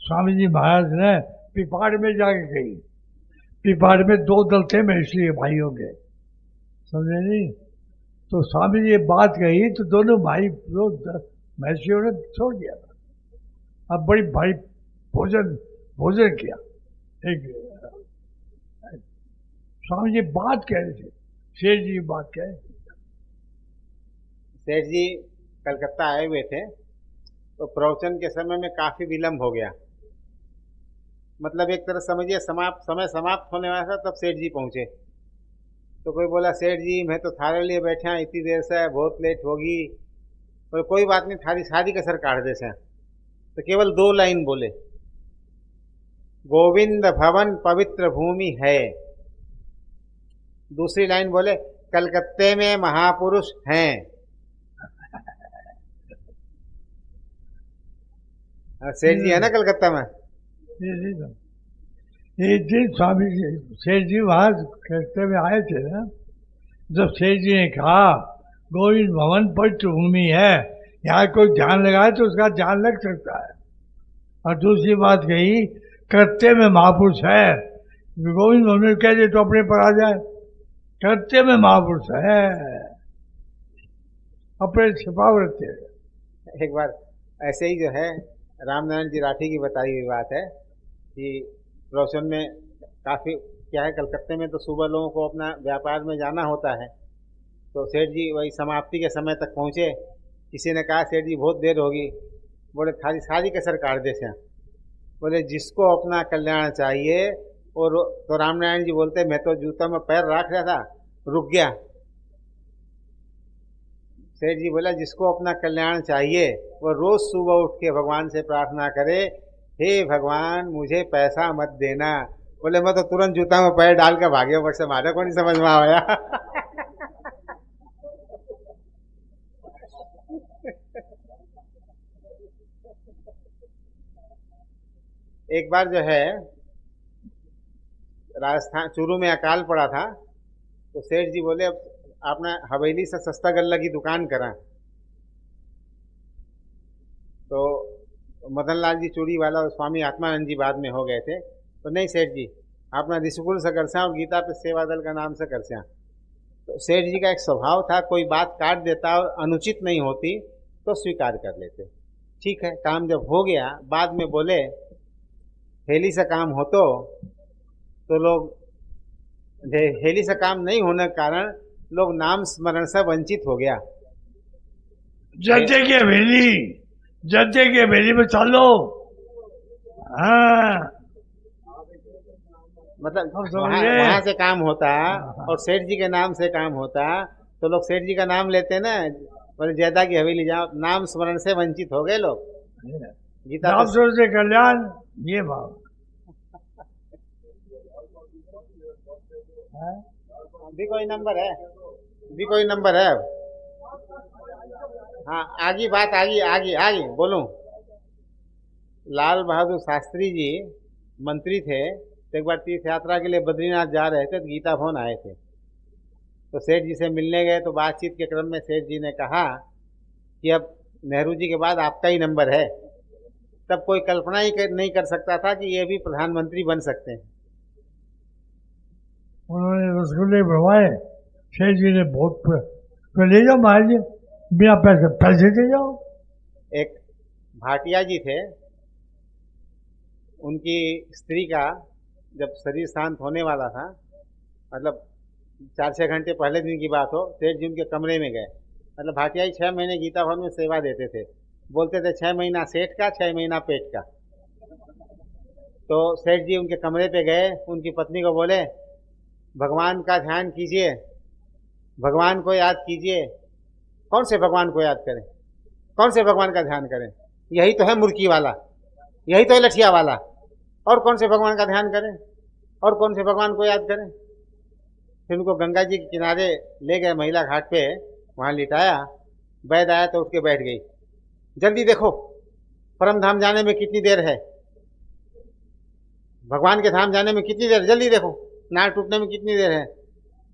स्वामी जी महाराज ने पिपाड़ में जाके कही। पिपाड़ में 2 दल थे महर्षि भाइयों के, समझे नहीं? तो स्वामी जी ये बात कही तो दोनों भाई महर्षियों ने छोड़ दिया था। अब बड़ी भारी भोजन किया। एक स्वामी जी बात कह रहे थे, शेर जी बात कह रहे थे। सेठ जी कलकत्ता आए हुए थे तो प्रवचन के समय में काफी विलंब हो गया। मतलब एक तरह समझिए समय समाप्त होने वाला था, तब सेठ जी पहुंचे। तो कोई बोला, सेठ जी मैं तो थारे लिए बैठा हैं, इतनी देर से बहुत लेट होगी। और कोई बात नहीं, थारी शादी कसर काट दे से। तो केवल 2 लाइन बोले, गोविंद भवन पवित्र भूमि है। दूसरी लाइन बोले, कलकत्ते में महापुरुष हैं। सेठ जी है ना कलकत्ता में। एक दिन स्वामी जी सेठ जी वहां कलकत्ते में आए थे ना, जब सेठ जी ने कहा गोविंद भवन पवित्र भूमि है, यहाँ कोई ध्यान लगाए तो उसका ध्यान लग सकता है। और दूसरी बात कही, कलकत्ते में महापुरुष है, गोविंद भवन कह दे तो अपने पर आ जाए। कलकत्ते में महापुरुष है, अपने छिपाव रखते हैं। एक बार ऐसे ही जो है रामनारायण जी राठी की बताई हुई बात है कि प्रवचन में काफ़ी क्या है, कलकत्ते में तो सुबह लोगों को अपना व्यापार में जाना होता है। तो सेठ जी वही समाप्ति के समय तक पहुँचे। किसी ने कहा, सेठ जी बहुत देर होगी। बोले, थारी सारी कसर काट दे से। बोले, जिसको अपना कल्याण चाहिए। और तो रामनारायण जी बोलते, मैं तो जूता में पैर रख रहा था, रुक गया। सेठ जी बोला, जिसको अपना कल्याण चाहिए वो रोज सुबह उठ के भगवान से प्रार्थना करे, हे भगवान मुझे पैसा मत देना। बोले, मैं तो तुरंत जूता में पैर डाल के भागे ऊपर से, मारे को नहीं समझ में आया। एक बार जो है राजस्थान चूरू में अकाल पड़ा था, तो सेठ जी बोले, अब आपने हवेली से सस्ता गल्ला की दुकान करा। तो मदन लाल जी चूड़ी वाला और स्वामी आत्मानंद जी बाद में हो गए थे। तो नहीं सेठ जी, अपना ऋषिकुल से करसा और गीता पे सेवा दल का नाम से करसा। तो सेठ जी का एक स्वभाव था, कोई बात काट देता और अनुचित नहीं होती तो स्वीकार कर लेते। ठीक है, काम जब हो गया बाद में बोले, हेली से काम हो तो लोग, हेली से काम नहीं होने के कारण लोग नाम स्मरण से वंचित हो गया। जद्दे की हवेली में चलो। हाँ, मतलब वहां से काम होता और सेठ जी के नाम से काम होता तो लोग सेठ जी का नाम लेते ना, बोले जयदा की हवेली जाओ, नाम स्मरण से वंचित हो गए लोग। गीता नाम स्मरण से कल्याण, ये भाव। भी कोई नंबर है, भी कोई नंबर है। हाँ, आगे बात आगे बोलूं। लाल बहादुर शास्त्री जी मंत्री थे, तो एक बार तीर्थ यात्रा के लिए बद्रीनाथ जा रहे थे, तो गीता भवन आए थे। तो सेठ जी से मिलने गए, तो बातचीत के क्रम में सेठ जी ने कहा कि अब नेहरू जी के बाद आपका ही नंबर है। तब कोई कल्पना ही नहीं कर सकता था कि ये भी प्रधानमंत्री बन सकते हैं। उन्होंने रसगुल्ले बनवाए, सेठ जी ने बहुत तो ले जाओ महाराज जी, बिना पैसे दे जाओ। एक भाटिया जी थे, उनकी स्त्री का जब शरीर शांत होने वाला था, मतलब 4-6 घंटे पहले दिन की बात हो, सेठ जी उनके कमरे में गए। मतलब भाटिया जी 6 महीने गीता भवन में सेवा देते थे। बोलते थे 6 महीना सेठ का, 6 महीना पेट का। तो सेठ जी उनके कमरे पे गए, उनकी पत्नी को बोले, भगवान का ध्यान कीजिए, भगवान को याद कीजिए। कौन से भगवान को याद करें, कौन से भगवान का ध्यान करें? यही तो है मुर्की वाला, यही तो है लठिया वाला। और कौन से भगवान का ध्यान करें, और कौन से भगवान को याद करें? फिर उनको गंगा जी के किनारे ले गए, महिला घाट पे, वहाँ लिटाया, वैद आया तो उठ के बैठ गई। जल्दी देखो, परम धाम जाने में कितनी देर है, भगवान के धाम जाने में कितनी देर, जल्दी देखो, नाक टूटने में कितनी देर है।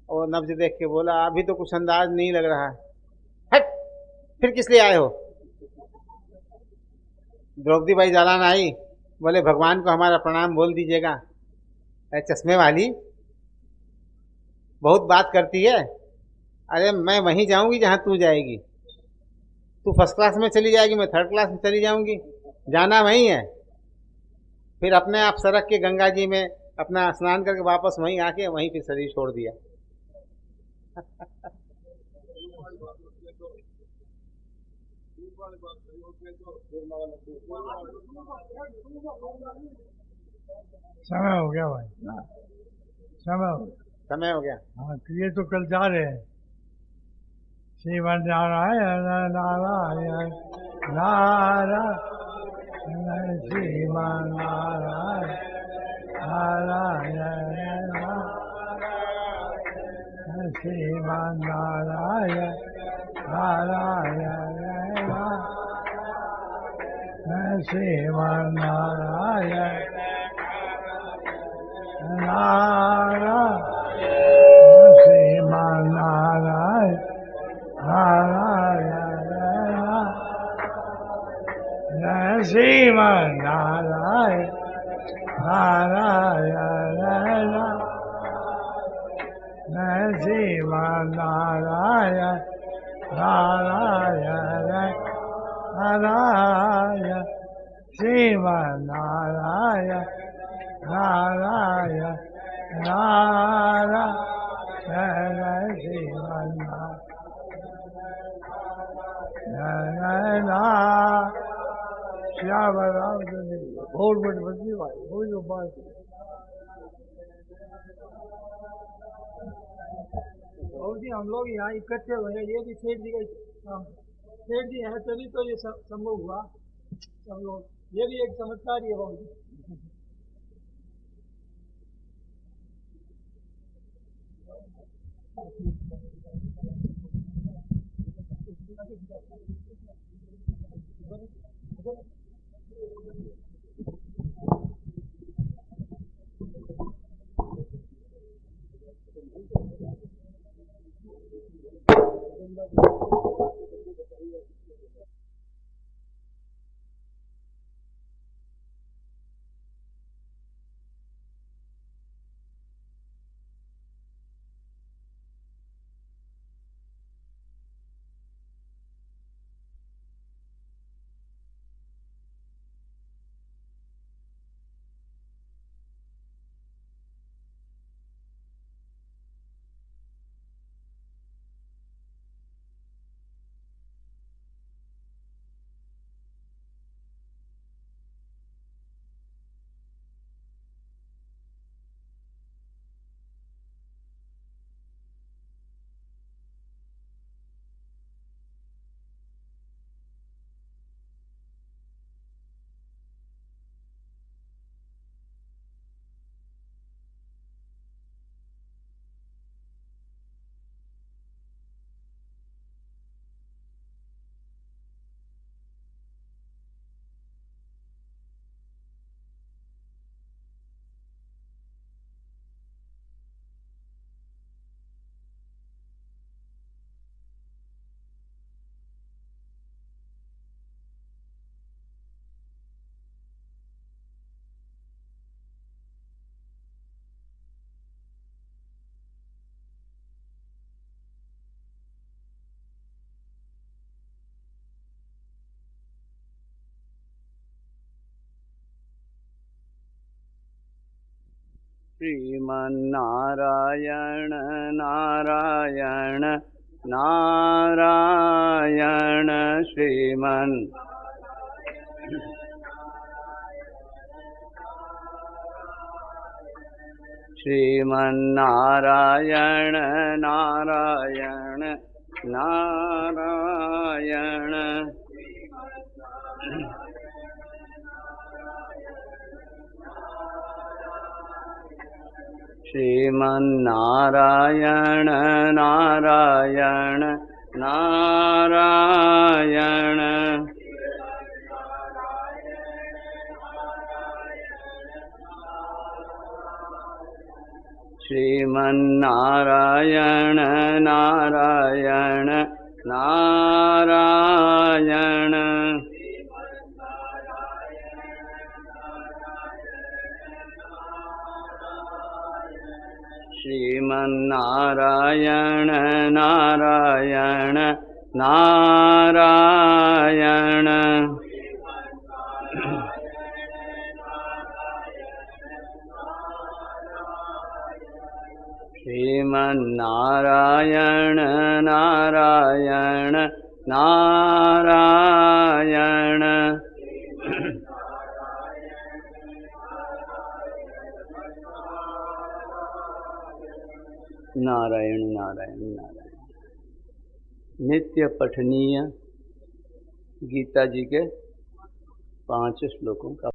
और नब्ज देख के बोला, अभी तो कुछ अंदाज नहीं लग रहा है। हट, फिर किस लिए आए हो? द्रौपदी बाई जालान आई, बोले भगवान को हमारा प्रणाम बोल दीजिएगा। अरे चश्मे वाली, बहुत बात करती है। अरे मैं वहीं जाऊंगी जहां तू जाएगी। तू फर्स्ट क्लास में चली जाएगी, मैं थर्ड क्लास में चली जाऊंगी, जाना वहीं है। फिर अपने आप सड़क के गंगा जी में अपना स्नान करके वापस वहीं आके वहीं फिर शरीर छोड़ दिया। समय हो गया भाई, समय हो गया। समय हो गया। हाँ, तो ये तो कल जा रहे हैं। श्रीमन नारायण नारायण नारायण श्रीमन नारायण नारायण श्रीमन नारायण नारायण श्रीमन नारायण नारायण श्रीमन नारायण नारायण श्रीमन नारायण नारायण श्रीमन नारायण नारायण नारायण श्रीमन नारायण नारायण नारायण श्रीमन नारायण श्याम राम चंद्र बहुत बड़ी बंदी भाई, वही जो बात और जी हम लोग यहाँ इकट्ठे हुए हैं। ये भी सेठ जी का काम, सेठ जी है तभी तो ये संभव हुआ। सब लोग, ये भी एक चमत्कार ही है बहुत। श्रीमन्नारायण नारायण नारायण श्रीमन् श्रीमन्नारायण नारायण नारायण श्रीमन्नारायण नारायण नारायण श्रीमन्नारायण नारायण नारायण श्रीमन्नारायण नारायण नारायण श्रीमन्नारायण नारायण नारायण नारायण नारायण नारायण। नित्य पठनीय गीता जी के 5 श्लोकों का